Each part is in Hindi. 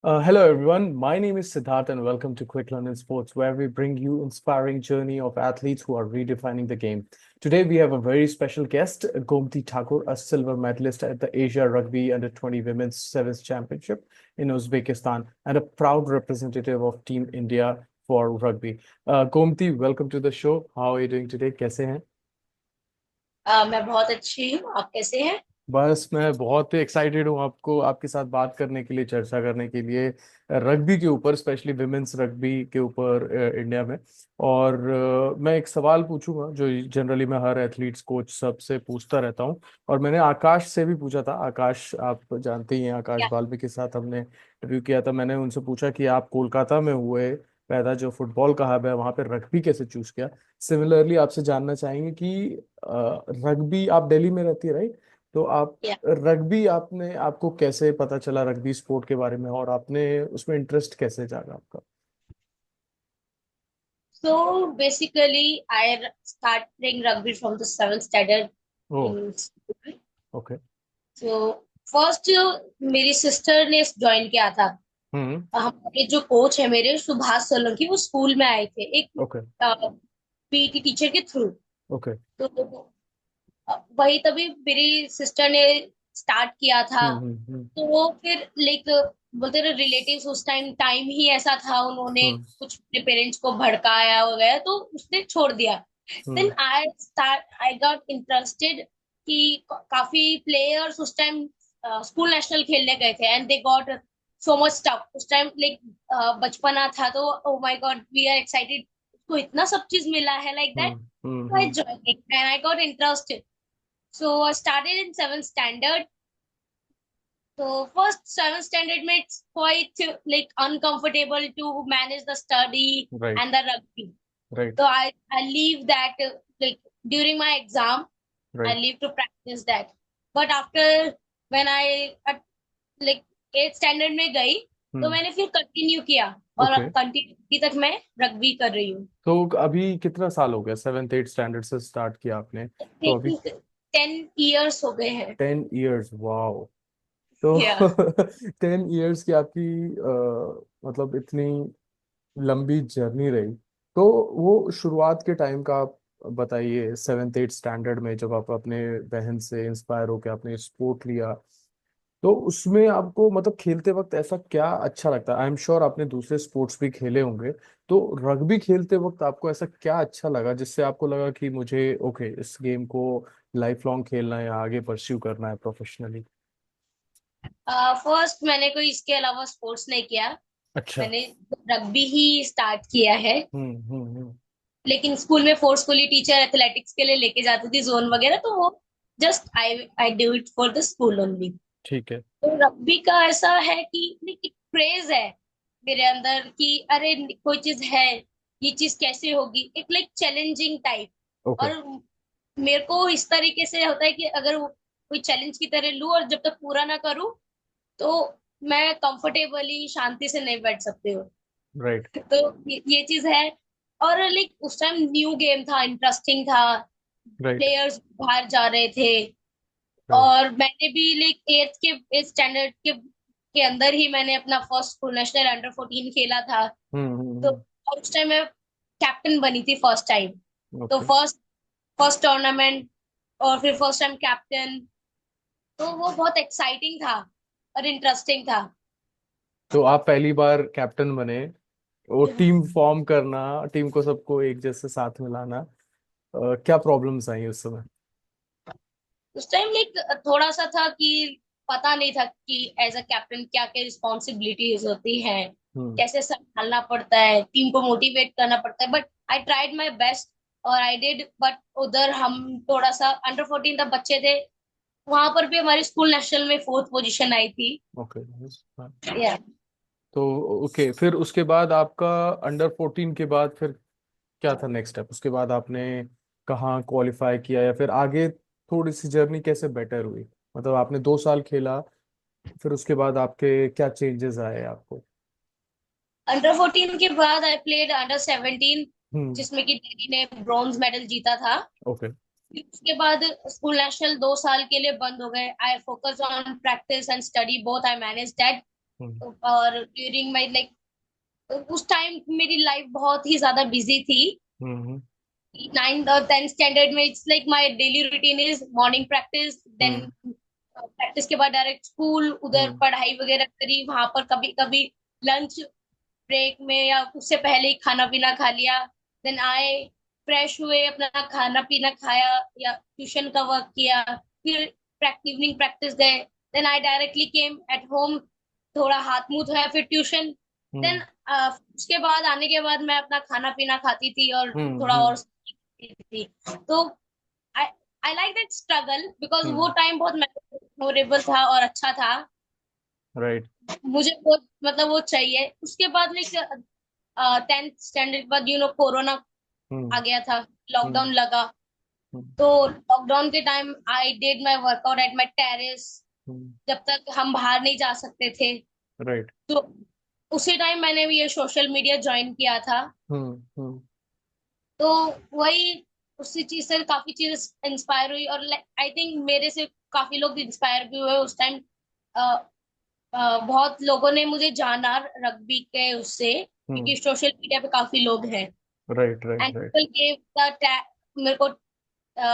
Hello everyone, my name is Siddharth and welcome to Quick Learn in Sports, where we bring you inspiring journey of athletes who are redefining the game. Today we have a very special guest, Gomti Thakur, a silver medalist at the Asia Rugby Under 20 Women's Sevens Championship in Uzbekistan and a proud representative of Team India for rugby. Gomti, welcome to the show. How are you doing today? कैसे हैं? मैं बहुत अच्छी हूँ। आप कैसे हैं? बस मैं बहुत ही एक्साइटेड हूँ आपको आपके साथ बात करने के लिए चर्चा करने के लिए रग्बी के ऊपर स्पेशली विमेंस रग्बी के ऊपर इंडिया में। और मैं एक सवाल पूछूंगा जो जनरली मैं हर एथलीट्स कोच सबसे पूछता रहता हूँ। और मैंने आकाश से भी पूछा था। आकाश आप जानते ही हैं, आकाश क्या? बाल्मी के साथ हमने इंटरव्यू किया था। मैंने उनसे पूछा कि आप कोलकाता में हुए पैदा, जो फुटबॉल का हब है, वहां पे रग्बी कैसे चूज किया। सिमिलरली आपसे जानना चाहेंगे कि रग्बी, आप दिल्ली में रहती है राइट? तो आप क्या? रग्बी, आपने आपको कैसे पता चला रग्बी स्पोर्ट के बारे में और आपने उसमें इंटरेस्ट कैसे जागा आपका? So basically, I start playing rugby from the seventh standard oh. in school. Okay. So first मेरी सिस्टर ने ज्वाइन किया था। हम्म। हमारे जो कोच है मेरे सुभाष सोलंकी, वो स्कूल में आए थे एक ओके। पीटी टीचर के थ्रू। ओके। तो वही तभी मेरी सिस्टर ने स्टार्ट किया था। हम्म। तो वो फिर लाइक बोलते रहे रिलेटिव्स, उस टाइम टाइम ही ऐसा था, उन्होंने हम्म। कुछ अपने पेरेंट्स को भड़काया वगैरह, तो उसने छोड़ दिया। Then hmm. I got interested कि काफी प्लेयर्स उस टाइम स्कूल नेशनल खेलने गए थे and they got so much tough उस टाइम, लाइक बचपना था तो oh my god we are excited, उसको इतना सब चीज मिला है like that. Hmm. Hmm. I joined and I got interested. So I started in seventh standard. So first seventh standard में it's quite like uncomfortable to manage the study right. and the rugby. Right. So I leave that like during my exam I right. leave to practice that. But after when I like eighth standard में गई, तो हम्म। मैंने फिर कंटिन्यू किया और ओके। अब कंटिन्यू तक मैं रग्बी कर रही हूँ। तो अभी कितना साल हो गया? सेवेंथ एट स्टैंडर्ड से स्टार्ट किया आपने, तो अभी 10 years हो गए हैं। 10 इयर्स, वाओ। तो या 10 इयर्स की आपकी मतलब इतनी लंबी जर्नी रही। तो वो शुरुआत के टाइम का आप बताइए, सेवेंथ एट स्टैंडर्ड में जब आप अपने बहन से इंस्पायर होकर आपने स्पोर्ट लिया, तो उसमें आपको मतलब खेलते वक्त ऐसा क्या अच्छा लगता है? आई एम श्योर आपने दूसरे स्पोर्ट्स भी खेले होंगे। तो रग्बी खेलते वक्त आपको ऐसा क्या अच्छा लगा जिससे आपको लगा कि मुझे ओके इस गेम को लाइफ लॉन्ग खेलना है या आगे परस्यू करना है प्रोफेशनली? फर्स्ट मैंने कोई इसके अलावा स्पोर्ट्स नहीं किया। अच्छा। मैंने रग्बी ही स्टार्ट किया है। हम्म। लेकिन स्कूल में फोर्सफुली टीचर एथलेटिक्स के लिए लेके जाती थी जोन वगैरह, तो वो just I I do it for the school only. ठीक है। तो रग्बी का ऐसा है कि एक क्रेज है मेरे अंदर कि अरे कोई चीज है, ये चीज कैसे होगी, एक लाइक चैलेंजिंग टाइप। ओके। और मेरे को इस तरीके से होता है कि अगर कोई चैलेंज की तरह लूं और जब तक पूरा ना करूं, तो मैं कंफर्टेबली शांति से नहीं बैठ सकती हूँ। राइट। तो ये चीज है। और लाइक उस टाइम न्यू गेम था, इंटरेस्टिंग था, राइट। प्लेयर्स बाहर जा रहे थे। राइट। और मैंने भी लाइक एट्थ स्टैंडर्ड के अंदर ही मैंने अपना फर्स्ट स्कूल नेशनल अंडर 14 खेला था। तो हम्म। और उस टाइम मैं कैप्टन बनी थी फर्स्ट टाइम। तो ओके। फर्स्ट फर्स्ट टूर्नामेंट और फिर फर्स्ट टाइम कैप्टन, तो वो बहुत एक्साइटिंग था और इंटरेस्टिंग था। तो आप पहली बार कैप्टन बने, वो टीम फॉर्म करना, टीम को सबको एक जैसे साथ मिलाना, क्या प्रॉब्लम्स आई उस समय? उस टाइम लाइक थोड़ा सा था कि पता नहीं था कि एज अ कैप्टन क्या क्या रिस्पॉन्सिबिलिटीज होती हैं, हम्म। कैसे संभालना पड़ता है, टीम को मोटिवेट करना पड़ता है। But I tried my best और आई डिड। बट उधर हम थोड़ा सा अंडर 14 तक बच्चे थे, वहां पर भी हमारी स्कूल नेशनल में फोर्थ पोजीशन आई थी। ओके। या तो ओके, फिर उसके बाद आपका अंडर 14 के बाद फिर क्या था नेक्स्ट स्टेप? उसके बाद आपने कहाँ क्वालिफाई किया या फिर आगे थोड़ी सी जर्नी कैसे बेटर हुई? मतलब आपने 2 साल खेला, फिर उसके बाद आपके क्या चेंजेस आए आपको? अंडर 14 के बाद आई प्लेड अंडर 17, हम्म। जिसमें कि दिल्ली ने ब्रॉन्ज मेडल जीता था। ओके। फिर उसके बाद स्कूल नेशनल 2 साल के लिए बंद हो गए। I focus on practice and study both, I manage that. Hmm और ड्यूरिंग माई लाइक उस टाइम मेरी लाइफ बहुत ही ज्यादा बिजी थी। हम्म 9th और 10th स्टैंडर्ड में it's like my daily routine is morning practice, then hmm practice के बाद डायरेक्ट स्कूल, उधर हम्म पढ़ाई वगैरह करी, वहां पर कभी कभी लंच ब्रेक में या उससे पहले ही खाना पीना खा लिया। देन आए, फ्रेश हुए, अपना खाना पीना खाया या ट्यूशन का वर्क किया, फिर इवनिंग प्रैक्टिस गए। Then I directly came at home, थोड़ा हाथ मुंह धोया, फिर ट्यूशन। देन हम्म उसके बाद आने के बाद मैं अपना खाना पीना खाती थी और थोड़ा हम्म और सीखती थी। तो I I like that struggle because वो हम्म टाइम बहुत मेमोरेबल था और अच्छा था। राइट मुझे बहुत मतलब वो चाहिए। उसके बाद लाइक 10th स्टैंडर्ड के बाद कोरोना आ हम्म गया था, हम्म लॉकडाउन लगा। हम्म तो लॉकडाउन के time I did my workout at my terrace, जब तक हम बाहर नहीं जा सकते थे। राइट तो उसी टाइम मैंने भी ये सोशल मीडिया ज्वाइन किया था। हम्म हम्म तो वही, उसी चीज से काफी चीजें इंस्पायर हुई और आई थिंक मेरे से काफी लोग इंस्पायर भी हुए उस टाइम। बहुत लोगों ने मुझे जाना रग्बी के उससे, क्योंकि हम्म सोशल मीडिया पे काफी लोग हैं। Right right and right people gave the tag मेरे को,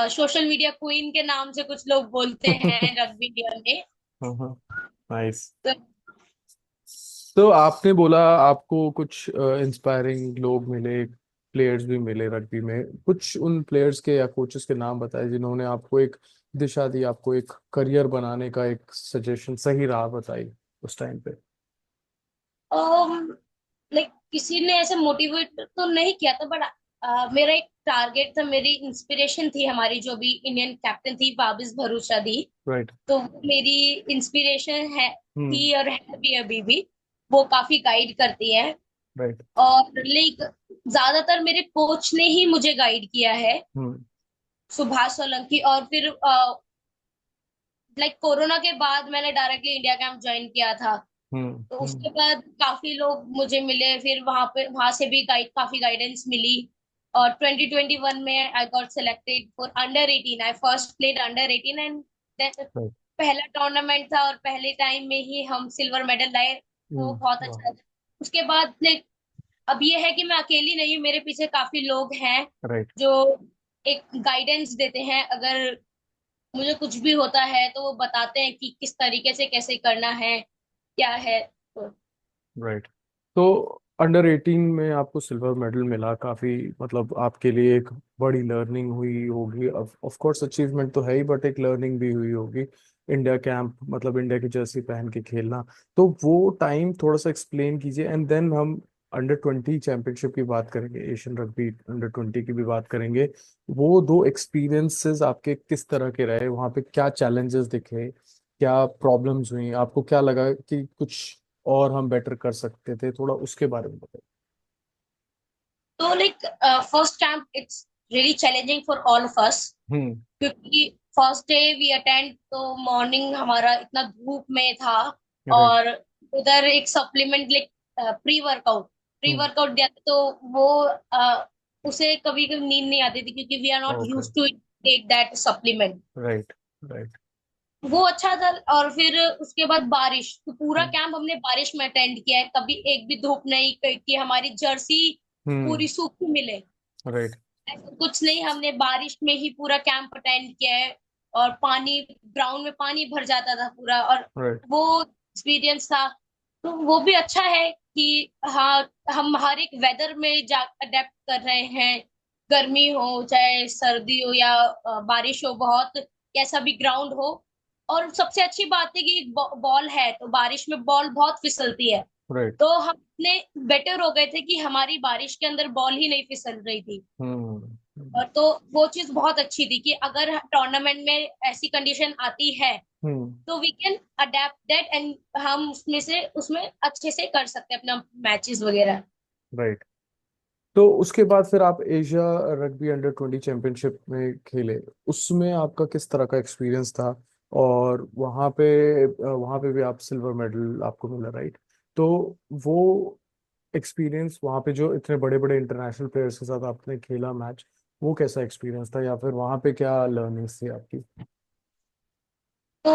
सोशल मीडिया क्वीन के नाम से कुछ लोग बोलते हैं रग्बी इंडिया में। हाँ नाइस। तो तो आपने बोला आपको कुछ इंस्पायरिंग लोग मिले, प्लेयर्स भी मिले रग्बी में, कुछ उन प्लेयर्स के या कोचेस के नाम बताए जिन्होंने आपको एक दिशा दी, आपको एक करियर बनाने का एक सजेशन, सही राह बताई उस टाइम पे। लाइक किसी ने ऐसे मोटिवेट तो नहीं किया था, बट मेरा एक टारगेट था, मेरी इंस्पिरेशन थी, हमारी जो भी इंडियन कैप्टन थी वाबिस भरूचा दी। राइट तो वो मेरी इंस्पिरेशन है, हम्म थी और है भी अभी भी। वो काफी गाइड करती है। राइट और लाइक ज्यादातर मेरे कोच ने ही मुझे गाइड किया है, हम्म सुभाष सोलंकी। और फिर लाइक कोरोना के बाद मैंने डायरेक्टली इंडिया कैंप ज्वाइन किया था। तो हम्म उसके बाद काफी लोग मुझे मिले, फिर वहां से भी काफी गाइडेंस मिली। और 2021 में I got selected for under 18। I first played under 18 and right पहला टूर्नामेंट था और पहले टाइम में ही हम सिल्वर मेडल लाए। वो बहुत वाह अच्छा था। उसके बाद लाइक अब ये है कि मैं अकेली नहीं हूँ, मेरे पीछे काफी लोग हैं राइट जो एक गाइडेंस देते हैं। अगर मुझे कुछ भी होता है तो वो बताते हैं कि किस तरीके से कैसे करना है, क्या है। तो राइट। तो अंडर 18 में आपको सिल्वर मेडल मिला, काफी मतलब आपके लिए एक बड़ी लर्निंग हुई होगी, ऑफ कोर्स अचीवमेंट तो है ही, बट एक लर्निंग भी हुई होगी। इंडिया कैंप मतलब इंडिया की जर्सी पहन के खेलना, तो वो टाइम थोड़ा सा एक्सप्लेन कीजिए, एंड देन हम अंडर 20 चैंपियनशिप की बात करेंगे, एशियन रग्बी अंडर 20 की भी बात करेंगे। वो दो एक्सपीरियंसेस आपके किस तरह के रहे, वहाँ पे क्या चैलेंजेस दिखे, क्या प्रॉब्लम्स हुई, आपको क्या लगा कि कुछ और हम बेटर कर सकते थे, थोड़ा उसके बारे में बताइए। तो like first camp it's really challenging for all of us, hmm क्योंकि फर्स्ट डे वी अटेंड तो मॉर्निंग हमारा इतना धूप में था। राइट और उधर एक supplement like pre hmm workout दिया था, तो वो उसे कभी कभी नींद नहीं आती थी क्योंकि we are not okay use to take that supplement. Right right वो अच्छा था। और फिर उसके बाद बारिश, तो पूरा हम्म कैंप हमने बारिश में अटेंड किया है, कभी एक भी धूप नहीं कि हमारी जर्सी हम्म पूरी सूखी मिले। राइट ऐसा कुछ नहीं, हमने बारिश में ही पूरा कैंप अटेंड किया है। और पानी, ग्राउंड में पानी भर जाता था पूरा, और राइट वो एक्सपीरियंस था। तो वो भी अच्छा है कि हाँ, हम हर एक वेदर में जा अडेप्ट कर रहे हैं। गर्मी हो चाहे सर्दी हो या बारिश हो, बहुत कैसा भी ग्राउंड हो। और सबसे अच्छी बात है कि बॉल है, तो बारिश में बॉल बहुत फिसलती है। राइट तो हम इतने बेटर हो गए थे कि हमारी बारिश के अंदर बॉल ही नहीं फिसल रही थी। और तो वो चीज बहुत अच्छी थी कि अगर टूर्नामेंट में ऐसी कंडीशन आती है हम्म तो we can adapt that and हम उसमें अच्छे से कर सकते हैं अपना मैचेस वगैरह। राइट। तो उसके बाद फिर आप एशिया रग्बी अंडर 20 चैंपियनशिप में खेले, उसमें आपका किस तरह का एक्सपीरियंस था? और वहाँ पे भी आप सिल्वर मेडल आपको मिला, राइट? तो वो एक्सपीरियंस वहाँ पे जो इतने बड़े बड़े इंटरनेशनल प्लेयर्स के साथ आपने खेला मैच, वो कैसा एक्सपीरियंस था, या फिर वहाँ पे क्या लर्निंग्स थी आपकी? तो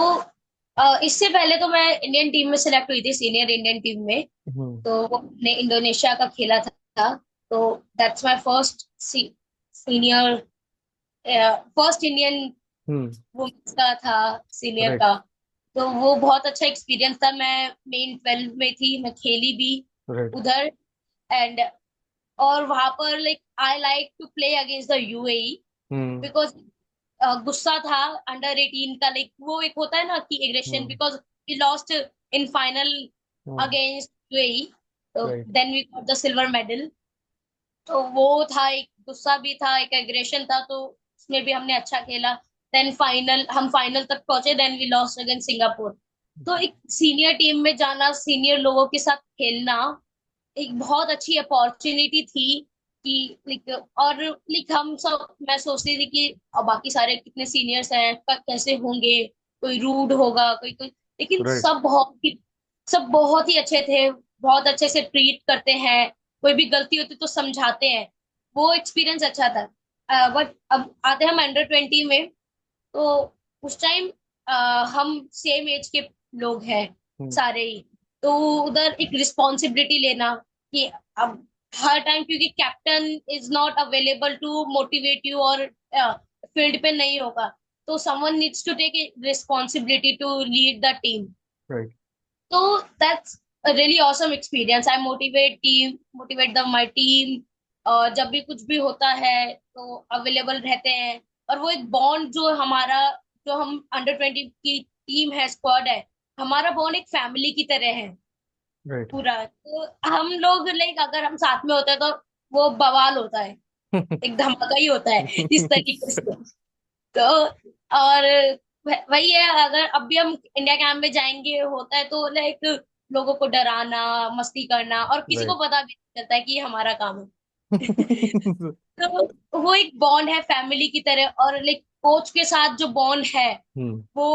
इससे पहले तो मैं इंडियन टीम में सिलेक्ट हुई थी, सीनियर इंडियन टीम में। हम्म। तो वो ने इंडोनेशिया का खेला था। तो that's my first senior, first Indian hmm. Women's का था, सीनियर राइट। का। तो वो बहुत अच्छा एक्सपीरियंस था। मैं मेन 12 में थी, मैं खेली भी राइट। उधर। एंड और वहां पर like I like to play against the UAE, hmm. Because गुस्सा था अंडर 18 का। लाइक वो एक होता है ना कि aggression, hmm. Because we lost in final hmm. Against UAE. तो right. Then we got the silver medal. तो वो था, एक गुस्सा भी था, एक एग्रेशन था, तो उसमें भी हमने अच्छा खेला। देन फाइनल, हम फाइनल तक पहुंचे, then we lost against Singapore. तो एक सीनियर टीम में जाना, सीनियर लोगों के साथ खेलना एक बहुत अच्छी अपॉर्चुनिटी थी। कि लाइक, और लाइक हम सब, मैं सोचती थी कि अब बाकी सारे कितने सीनियर्स हैं, कैसे होंगे, कोई रूड होगा, कोई कोई, लेकिन राइट। सब बहुत ही अच्छे थे, बहुत अच्छे से ट्रीट करते हैं। कोई भी गलती होती तो समझाते हैं। वो एक्सपीरियंस अच्छा था। बट अब आते हैं हम अंडर 20 में। तो उस टाइम हम सेम एज के लोग हैं हम्म। सारे ही। तो उधर एक रिस्पॉन्सिबिलिटी लेना कि अब हर टाइम, क्योंकि captain is not available to motivate you, और फील्ड पे नहीं होगा, तो someone needs to take responsibility to lead the team. Right. तो that's a really awesome experience. I motivate my team. और जब भी कुछ भी होता है तो अवेलेबल रहते हैं। और वो एक बॉन्ड जो हमारा, जो हम अंडर 20 की टीम है, स्क्वाड है, हमारा बॉन्ड एक फैमिली की तरह है राइट। पूरा। तो हम लोग लाइक अगर हम साथ में होते हैं तो वो बवाल होता है, एक धमाका ही होता है इस तरीके से। तो और वही है, अगर अब भी हम इंडिया कैंप में जाएंगे होता है तो लाइक लोगों को डराना, मस्ती करना, और किसी को राइट। पता भी नहीं चलता है कि ये हमारा काम है। तो वो एक बॉन्ड है फैमिली की तरह। और लाइक कोच के साथ जो बॉन्ड है, हम्म। वो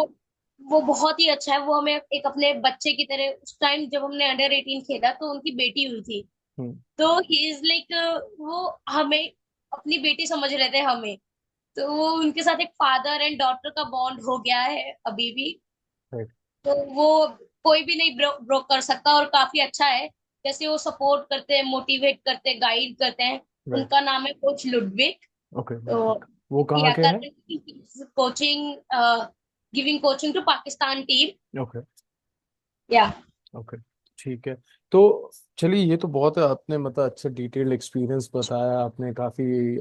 वो बहुत ही अच्छा है। वो हमें एक अपने बच्चे की तरह, उस टाइम जब हमने अंडर 18 खेला तो उनकी बेटी हुई थी। हम्म। तो ही इज लाइक, वो हमें अपनी बेटी समझ रहे थे हमें। तो वो उनके साथ एक फादर एंड डॉटर का बॉन्ड हो गया है अभी भी। राइट। तो वो कोई भी नहीं ब्रोक कर सकता, और काफी अच्छा है। जैसे वो सपोर्ट करते हैं, मोटिवेट करते हैं, गाइड करते हैं। राइट। उनका नाम है कोच लुडविक। ओके। तो वो कहाँ या के हैं? Currently coaching, giving coaching to Pakistan team. Okay. Yeah okay. ठीक है। तो चलिए, ये तो बहुत आपने मतलब अच्छा डिटेल्ड एक्सपीरियंस बताया आपने, काफी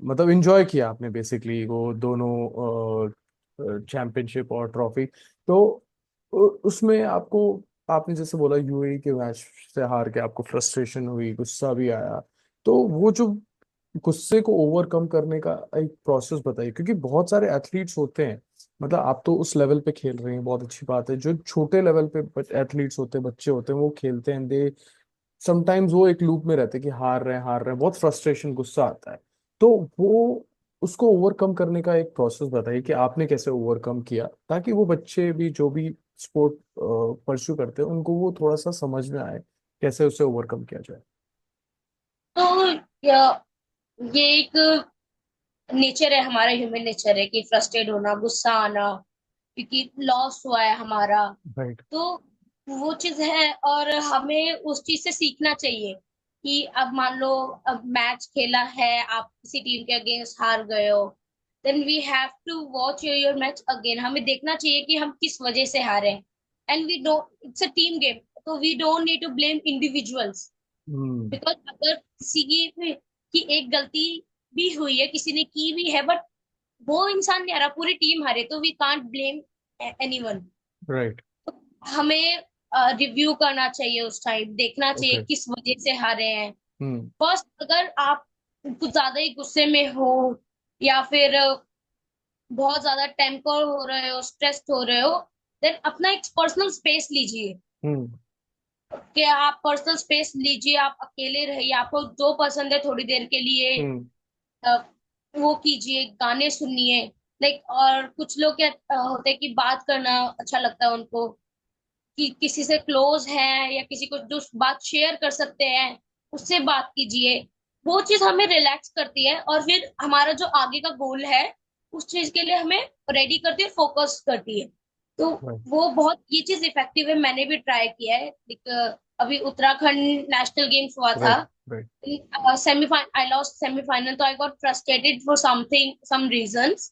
मतलब इंजॉय किया आपने बेसिकली वो दोनों चैंपियनशिप और ट्रॉफी। तो उसमें आपको, आपने जैसे बोला यूएई के मैच से हार के आपको फ्रस्ट्रेशन हुई, गुस्सा भी आया। तो वो जो गुस्से को ओवरकम करने का एक प्रोसेस बताइए, क्योंकि बहुत सारे एथलीट्स होते हैं, मतलब आप तो उस लेवल पे खेल रहे हैं, बहुत अच्छी बात है। जो छोटे लेवल पे एथलीट्स होते हैं, बच्चे होते हैं, वो खेलते हैं, दे समटाइम्स वो एक लूप में रहते हैं कि हार रहे हैं, बहुत फ्रस्ट्रेशन, गुस्सा आता है। तो वो उसको ओवरकम करने का एक प्रोसेस बताइए कि आपने कैसे ओवरकम किया, ताकि वो बच्चे भी जो भी स्पोर्ट परस्यू करते हैं उनको वो थोड़ा सा समझ में आए कैसे उसे ओवरकम किया जाए। तो ये एक नेचर है हमारा, ह्यूमन नेचर है कि फ्रस्ट्रेट होना, गुस्सा आना, क्योंकि लॉस हुआ है हमारा। राइट। तो वो चीज है, और हमें उस चीज से सीखना चाहिए कि अब मान लो, अब मैच खेला है, आप किसी टीम के अगेंस्ट हार गए हो, then we have to watch your match again. हमें देखना चाहिए कि हम किस वजह से हारे हैं। And we don't, it's a team game, तो we don't need to blame individuals. Hmm. Because अगर किसी की एक गलती भी हुई है, किसी ने की भी है, बट वो इंसान नहीं हारा, पूरी टीम हारे, तो we can't blame anyone. Right. हमें रिव्यू करना चाहिए, उस टाइम देखना चाहिए ओके। किस वजह से हारे हैं। हम्म। फर्स्ट, अगर आप कुछ ज्यादा ही गुस्से में हो, या फिर बहुत ज्यादा टेम्पर हो रहे हो, स्ट्रेस्ड हो रहे हो, देन अपना एक पर्सनल स्पेस लीजिए। हम्म। कि आप पर्सनल स्पेस लीजिए, आप अकेले रहिए, आपको जो पसंद है थोड़ी देर के लिए हम्म। अ, वो कीजिए, गाने सुनिए। लाइक, और कुछ लोग क्या होते हैं कि बात करना अच्छा लगता है उनको, कि किसी से क्लोज है या किसी को जो बात शेयर कर सकते हैं, उससे बात कीजिए। वो चीज हमें रिलैक्स करती है, और फिर हमारा जो आगे का गोल है, उस चीज के लिए हमें रेडी करती है, फोकस करती है। तो राइट वो बहुत ये चीज इफेक्टिव है, मैंने भी ट्राई किया है। अभी उत्तराखंड नेशनल गेम्स हुआ था, right right semifinal I lost semifinal, तो I got frustrated for something some reasons,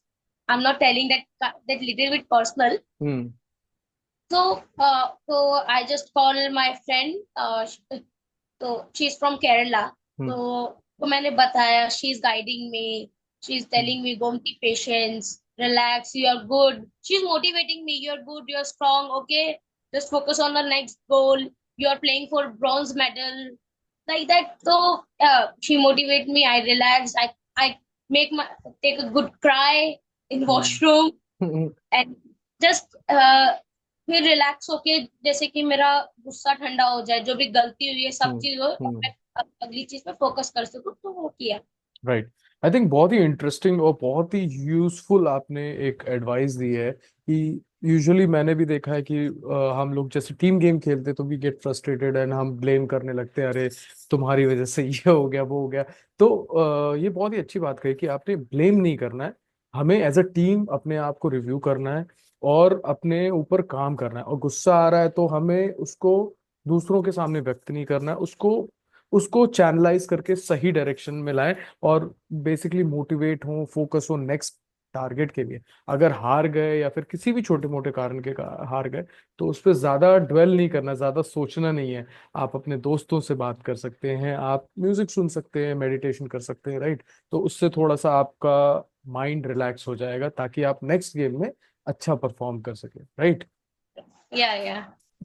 I am not telling that little bit personal. Hmm तो I just call my friend, तो she is from Kerala. Hmm तो मैंने बताया, she is guiding me, she is hmm telling me Gomti patience, relax, you are good, she is motivating me, you are good, you are strong, okay, just focus on the next goal, you are playing for bronze medal, like that. So she motivate me, I relax, I make my take a good cry in hmm washroom, hmm and just फिर रिलैक्स होके, जैसे कि मेरा गुस्सा ठंडा हो जाए, जो भी गलती हुई है सब हम्म चीज हो, और हम्म मैं अगली चीज पे फोकस कर सकूं, तो वो किया। राइट। आई थिंक बहुत ही इंटरेस्टिंग और बहुत ही यूजफुल आपने एक एडवाइस दी है कि यूजुअली मैंने भी देखा है कि हम लोग जैसे टीम गेम खेलते तो वी गेट फ्रस्ट्रेटेड एंड हम ब्लेम करने लगते हैं, अरे तुम्हारी वजह से ये हो गया वो हो गया। तो ये बहुत ही अच्छी बात कही कि आपने ब्लेम नहीं करना है, हमें एज अ टीम अपने आप को रिव्यू करना है और अपने ऊपर काम करना है। और गुस्सा आ रहा है तो हमें उसको दूसरों के सामने व्यक्त नहीं करना है, उसको उसको चैनलाइज करके सही डायरेक्शन में लाएं और बेसिकली मोटिवेट हो, फोकस हो नेक्स्ट टारगेट के लिए। अगर हार गए या फिर किसी भी छोटे मोटे कारण के हार गए तो उस पर ज्यादा ड्वेल नहीं करना, ज्यादा सोचना नहीं है। आप अपने दोस्तों से बात कर सकते हैं, आप म्यूजिक सुन सकते हैं, मेडिटेशन कर सकते हैं, राइट। तो उससे थोड़ा सा आपका माइंड रिलैक्स हो जाएगा ताकि आप नेक्स्ट गेम में अच्छा परफॉर्म कर सके, राइट। या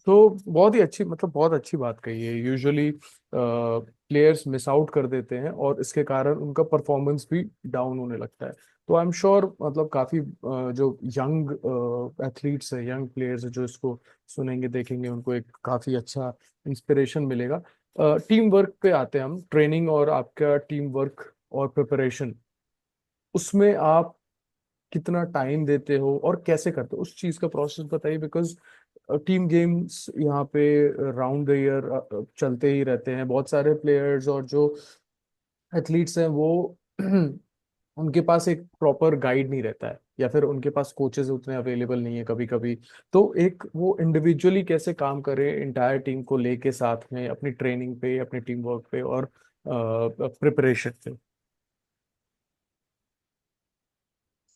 तो बहुत ही अच्छी, मतलब बहुत अच्छी बात कही है। यूजुअली प्लेयर्स मिस आउट कर देते हैं और इसके कारण उनका परफॉर्मेंस भी डाउन होने लगता है। तो आई एम श्योर मतलब काफी जो यंग एथलीट्स है, यंग प्लेयर्स है, जो इसको सुनेंगे देखेंगे उनको एक काफी अच्छा इंस्पिरेशन मिलेगा। टीम वर्क पे आते हैं हम, ट्रेनिंग और आपका टीम वर्क और प्रिपरेशन, उसमें आप कितना टाइम देते हो और कैसे करते हो, उस चीज का प्रोसेस बताइए। बिकॉज टीम गेम्स यहाँ पे राउंड द ईयर चलते ही रहते हैं, बहुत सारे प्लेयर्स और जो एथलीट्स हैं वो उनके पास एक प्रॉपर गाइड नहीं रहता है या फिर उनके पास कोचेस उतने अवेलेबल नहीं है कभी कभी। तो एक वो इंडिविजुअली कैसे काम करे इंटायर टीम को लेके साथ में अपनी ट्रेनिंग पे, अपने टीम वर्क पे और प्रिपरेशन पे।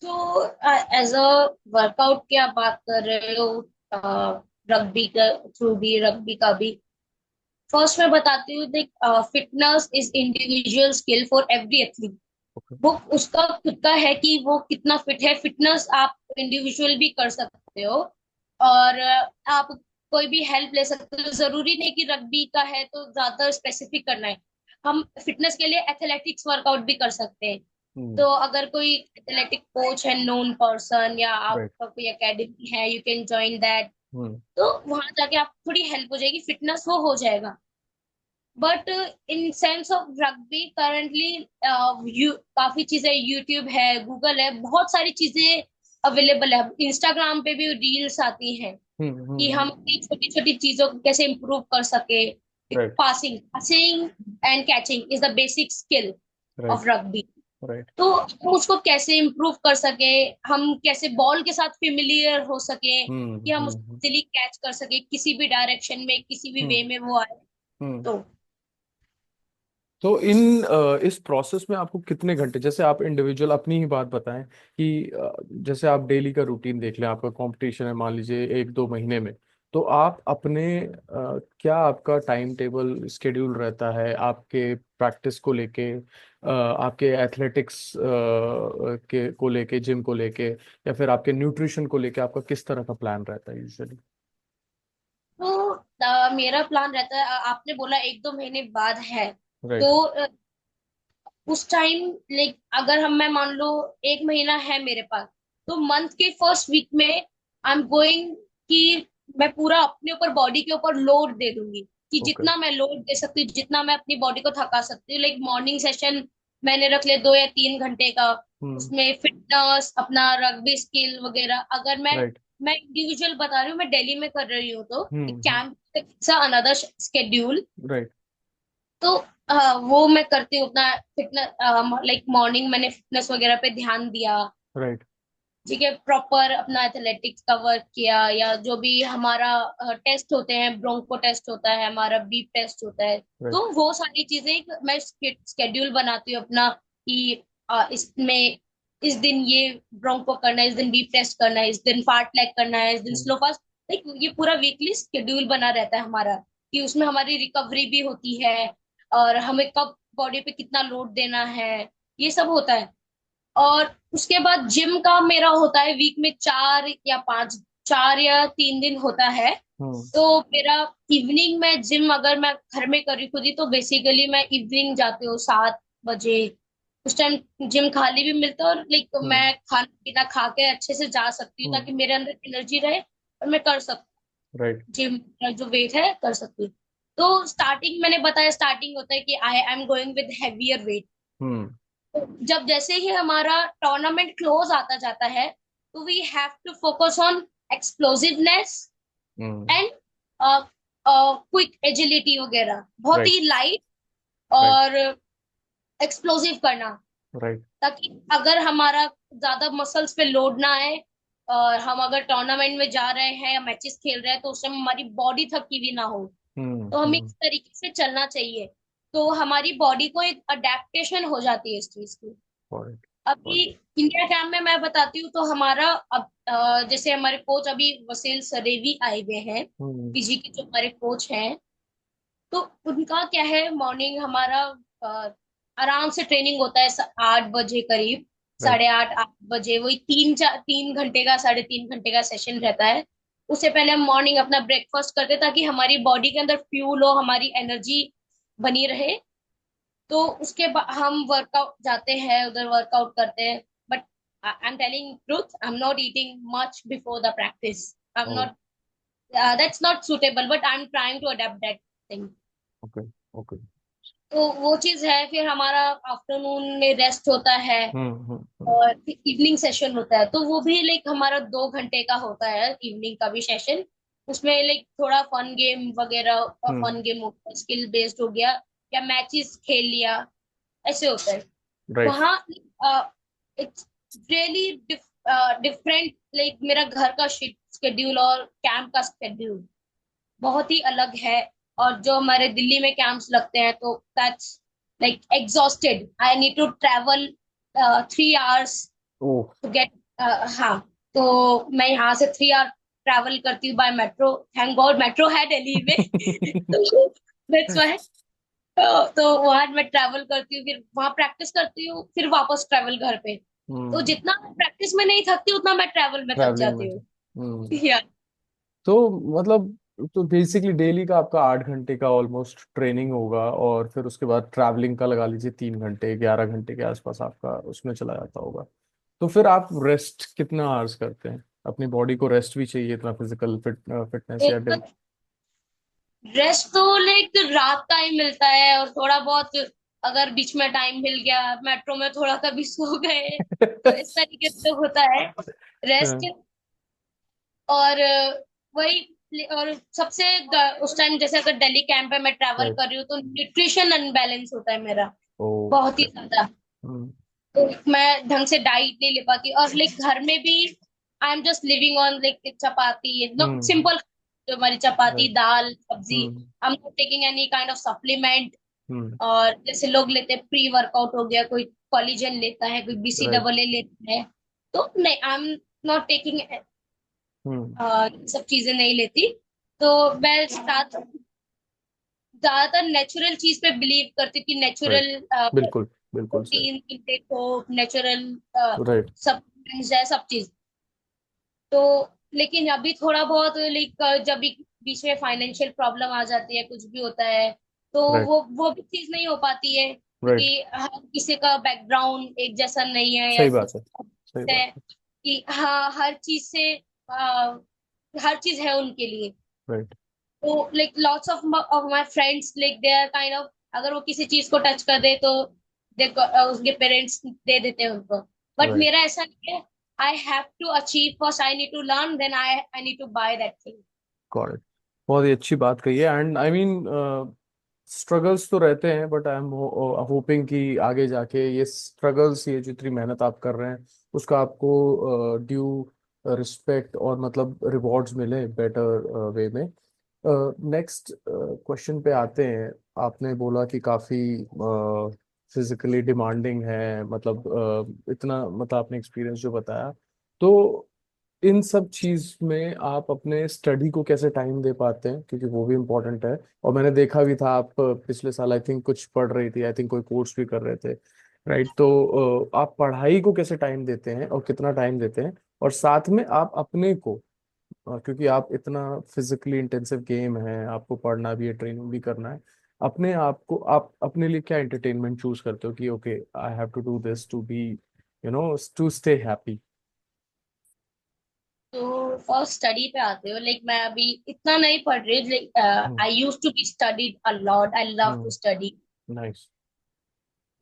तो एज अ वर्कआउट की आप बात कर रहे हो, रग्बी का थ्रू भी, रग्बी का भी, फर्स्ट मैं बताती हूँ, देख, fitness is individual skill for every athlete. Okay वो उसका खुद का है कि वो कितना फिट है, फिटनेस आप इंडिविजुअल भी कर सकते हो, और आप कोई भी हेल्प ले सकते हो, जरूरी नहीं कि रग्बी का है तो ज्यादा स्पेसिफिक करना है। हम फिटनेस के लिए एथलेटिक्स वर्कआउट भी कर सकते हैं। हम्म तो अगर कोई एथलेटिक कोच है, नोन पर्सन, या राइट आपका कोई एकेडमी है, यू कैन ज्वाइन दैट। हम्म तो वहां जाके आप थोड़ी हेल्प हो जाएगी, फिटनेस वो हो जाएगा। But in sense of rugby currently, you काफी चीजें, यूट्यूब है, गूगल है, बहुत सारी चीजें अवेलेबल है, इंस्टाग्राम पे भी रील्स आती हैं कि हम अपनी छोटी छोटी चीजों को कैसे इम्प्रूव कर सके। Right passing passing and catching is the basic skill of right rugby. Right तो हम उसको कैसे इम्प्रूव कर सके, हम कैसे बॉल के साथ फेमिलियर हो सके, कि हम उसको हम्म इजीली कैच कर सके किसी भी डायरेक्शन में, किसी भी वे हम्म में वो आए। हम्म तो तो इस प्रोसेस में आपको कितने घंटे, जैसे आप इंडिविजुअल अपनी ही बात बताएं कि जैसे आप डेली का रूटीन देख लें, आपका कंपटीशन है मान लीजिए एक दो महीने में, तो आप अपने क्या आपका टाइम टेबल स्केड्यूल रहता है आपके प्रैक्टिस को लेके, आपके एथलेटिक्स के को लेके, जिम को लेके, या फिर आपके न्यूट्रिशन को लेके आपका किस तरह का प्लान रहता है यूजुअली? तो मेरा प्लान रहता है, आपने बोला एक दो महीने बाद है, राइट तो उस टाइम, लाइक, अगर हम, मैं मान लो एक महीना है मेरे पास, तो मंथ के फर्स्ट वीक में आई एम गोइंग, कि मैं पूरा अपने ऊपर, बॉडी के ऊपर लोड दे दूंगी, कि ओके जितना मैं लोड दे सकती हूँ, जितना मैं अपनी बॉडी को थका सकती हूँ। लाइक मॉर्निंग सेशन मैंने रख लिया 2 या 3 घंटे का, हम्म उसमें फिटनेस, अपना रग्बी स्किल वगैरह। अगर राइट मैं इंडिविजुअल बता रही हूँ, मैं दिल्ली में कर रही हूँ, तो हम्म कैंप अनदर स्केड्यूल। राइट तो वो मैं करती हूँ अपना फिटनेस, लाइक मॉर्निंग मैंने फिटनेस वगैरह पे ध्यान दिया। राइट ठीक है, प्रॉपर अपना एथलेटिक्स का वर्क किया, या जो भी हमारा टेस्ट होते हैं, ब्रोंको टेस्ट होता है हमारा, बीप टेस्ट होता है, राइट। तो वो सारी चीजें मैं स्केड्यूल बनाती हूँ अपना कि इसमें इस दिन ये ब्रोंको करना है, इस दिन बीप टेस्ट करना है, इस दिन फार्टलैक करना है, इस दिन हम्म। Slow fast. लाइक ये पूरा वीकली स्केड्यूल बना रहता है हमारा, कि उसमें हमारी रिकवरी भी होती है, और हमें कब बॉडी पे कितना लोड देना है, ये सब होता है। और उसके बाद जिम का मेरा होता है वीक में 4 या 5, 4 या 3 दिन होता है। हम्म। तो मेरा इवनिंग में जिम, अगर मैं घर में करी खुद ही, तो बेसिकली मैं इवनिंग जाती हूँ 7 बजे। उस टाइम जिम खाली भी मिलता है, और लाइक हम्म। मैं खाना पीना खा के अच्छे से जा सकती हूँ, हम्म। ताकि मेरे अंदर एनर्जी रहे और मैं कर सकूँ राइट। जिम का जो वेट है कर सकती हूँ। तो स्टार्टिंग मैंने बताया, स्टार्टिंग होता है कि I am going with heavier weight. Hmm. जब जैसे ही हमारा टूर्नामेंट क्लोज आता जाता है, तो we have to focus on explosiveness hmm. And quick agility वगैरह, बहुत राइट। ही लाइट राइट। और एक्सप्लोसिव करना, राइट। ताकि अगर हमारा ज्यादा मसल्स पे लोड ना आए, और हम अगर टूर्नामेंट में जा रहे हैं या मैचेस खेल रहे हैं, तो उस टाइम हमारी बॉडी थकी भी ना हो। हम्म। तो हमें हम्म। इस तरीके से चलना चाहिए, तो हमारी बॉडी को एक अडेप्टेशन हो जाती है इस चीज की। पॉइंट। अभी पॉइंट। इंडिया कैंप में मैं बताती हूँ, तो हमारा अब जैसे हमारे कोच अभी वसील सरेवी आए हुए हैं, हम्म। पीजी के जो हमारे कोच हैं, तो उनका क्या है, मॉर्निंग हमारा अ, आराम से ट्रेनिंग होता है 8 बजे करीब, राइट। 8:30 8 बजे, वही 3 घंटे का, 3.5 घंटे का सेशन रहता है। उससे पहले हम मॉर्निंग अपना ब्रेकफास्ट करते हैं, ताकि हमारी बॉडी के अंदर फ्यूल हो, हमारी एनर्जी बनी रहे। तो उसके बाद हम वर्कआउट जाते हैं, उधर वर्कआउट करते हैं। But I am telling truth, I am not eating much before the practice. I am oh. Not, that's not suitable, but I am trying to adapt that thing. Okay. Okay. तो वो चीज है। फिर हमारा आफ्टरनून में रेस्ट होता है, हम्म। हम्म। और इवनिंग सेशन होता है, तो वो भी लाइक हमारा 2 घंटे का होता है, इवनिंग का भी सेशन। उसमें लाइक थोड़ा फन गेम वगैरह, हम्म। फन गेम हो गया, स्किल बेस्ड हो गया, या मैचेस खेल लिया, ऐसे होता है राइट। वहाँ। इट्स रियली डिफरेंट, लाइक मेरा घर का शेड्यूल और कैंप का शेड्यूल बहुत ही अलग है। और जो हमारे दिल्ली में कैंप्स लगते हैं, तो that's like exhausted, I need to travel 3 hours oh. To get. हाँ, तो मैं यहाँ से 3 आवर ट्रैवल करती हूँ by metro. Thank god metro है दिल्ली में। तो दैट्स व्हाई। तो वहां मैं ट्रैवल करती हूँ, फिर वहां प्रैक्टिस करती हूँ, फिर वापस ट्रैवल घर पे। तो हम्म। जितना प्रैक्टिस में नहीं थकती, उतना मैं ट्रैवल में थक ट्रैवलिंग में जाती थे। हूँ। हम्म। या तो मतलब, तो बेसिकली डेली का आपका 8 घंटे का ऑलमोस्ट ट्रेनिंग होगा, और फिर उसके बाद ट्रैवलिंग का लगा लीजिए 3 घंटे, 11 घंटे के आसपास आपका उसमें चला जाता होगा। तो फिर आप रेस्ट कितना आवर्स करते हैं? अपनी बॉडी को रेस्ट भी चाहिए, इतना फिजिकल फिटनेस या एक रेस्ट तो लाइक रात का ही मिलता है, और थोड़ा बहुत अगर बीच में टाइम मिल गया, मेट्रो में थोड़ा कभी सो गए, तो इस तरीके से होता है रेस्ट। हाँ। और वही, और सबसे उस टाइम जैसे अगर दिल्ली कैंप पे मैं ट्रैवल राइट। कर रही हूँ, तो न्यूट्रिशन अनबैलेंस होता है मेरा ओ। बहुत ही ज्यादा। हम्म। तो मैं ढंग से डाइट नहीं ले पाती, और लाइक घर में भी I am just living on like chapati, hmm. Simple, जो हमारी चपाती राइट। दाल सब्जी। Hmm. I am not taking any kind of supplement. Hmm. और जैसे लोग लेते हैं प्री वर्कआउट हो गया, कोई कोलेजन लेता है, कोई राइट। BCAA लेता है, तो नहीं, आई एम नॉट टेकिंग, हम्म। सब चीजें नहीं लेती। तो मैं साथ ज्यादातर नेचुरल चीज पे बिलीव करती हूँ, कि राइट। नेचुरल बिल्कुल। बिल्कुल सही। प्रोटीन इनटेक हो, नेचुरल राइट। सब है, सब चीज। तो लेकिन अभी थोड़ा बहुत लाइक जब भी बीच में फाइनेंशियल प्रॉब्लम आ जाती है, कुछ भी होता है, तो राइट। वो भी चीज नहीं हो पाती है, राइट। क्योंकि हर किसी का बैकग्राउंड एक जैसा नहीं है, या सही बात कुछ है। सही बात है है। कि हाँ, हर चीज से हर चीज है उनके लिए। राइट। तो like lots of my friends, like they are kind of, अगर वो किसी चीज को टच कर दे, तो उसके पेरेंट्स दे देते हैं उनको। But right. मेरा ऐसा नहीं है, I have to achieve first, I need to learn, then I need to buy that thing. Got it. बहुत ही अच्छी बात कही है, एंड आई मीन स्ट्रगल्स तो रहते हैं, बट आई एम होपिंग कि आगे जाके ये स्ट्रगल्स, ये जितनी मेहनत आप कर रहे हैं उसका आपको ड्यू रिस्पेक्ट और मतलब रिवॉर्ड्स मिले बेटर वे में। नेक्स्ट क्वेश्चन पे आते हैं। आपने बोला कि काफ़ी फिजिकली डिमांडिंग है, मतलब इतना मतलब आपने एक्सपीरियंस जो बताया, तो इन सब चीज में आप अपने स्टडी को कैसे टाइम दे पाते हैं, क्योंकि वो भी इम्पोर्टेंट है। और मैंने देखा भी था आप पिछले साल आई थिंक कुछ पढ़ रही थी, आई थिंक कोई कोर्स भी कर रहे थे, राइट? तो आप पढ़ाई को कैसे टाइम देते हैं और कितना टाइम देते हैं, और साथ में आप अपने को क्योंकि आप इतना फिजिकली इंटेंसिव गेम है, आपको पढ़ना भी है, ट्रेनिंग भी करना है, अपने आप को आप अपने लिए क्या एंटरटेनमेंट चूज करते हो कि okay I have to do this to be to stay happy? तो फर्स्ट स्टडी पे आते हो, लाइक मैं अभी इतना नहीं पढ़ रही, like hmm. I use to be studied a lot, I love to hmm. Study. Nice.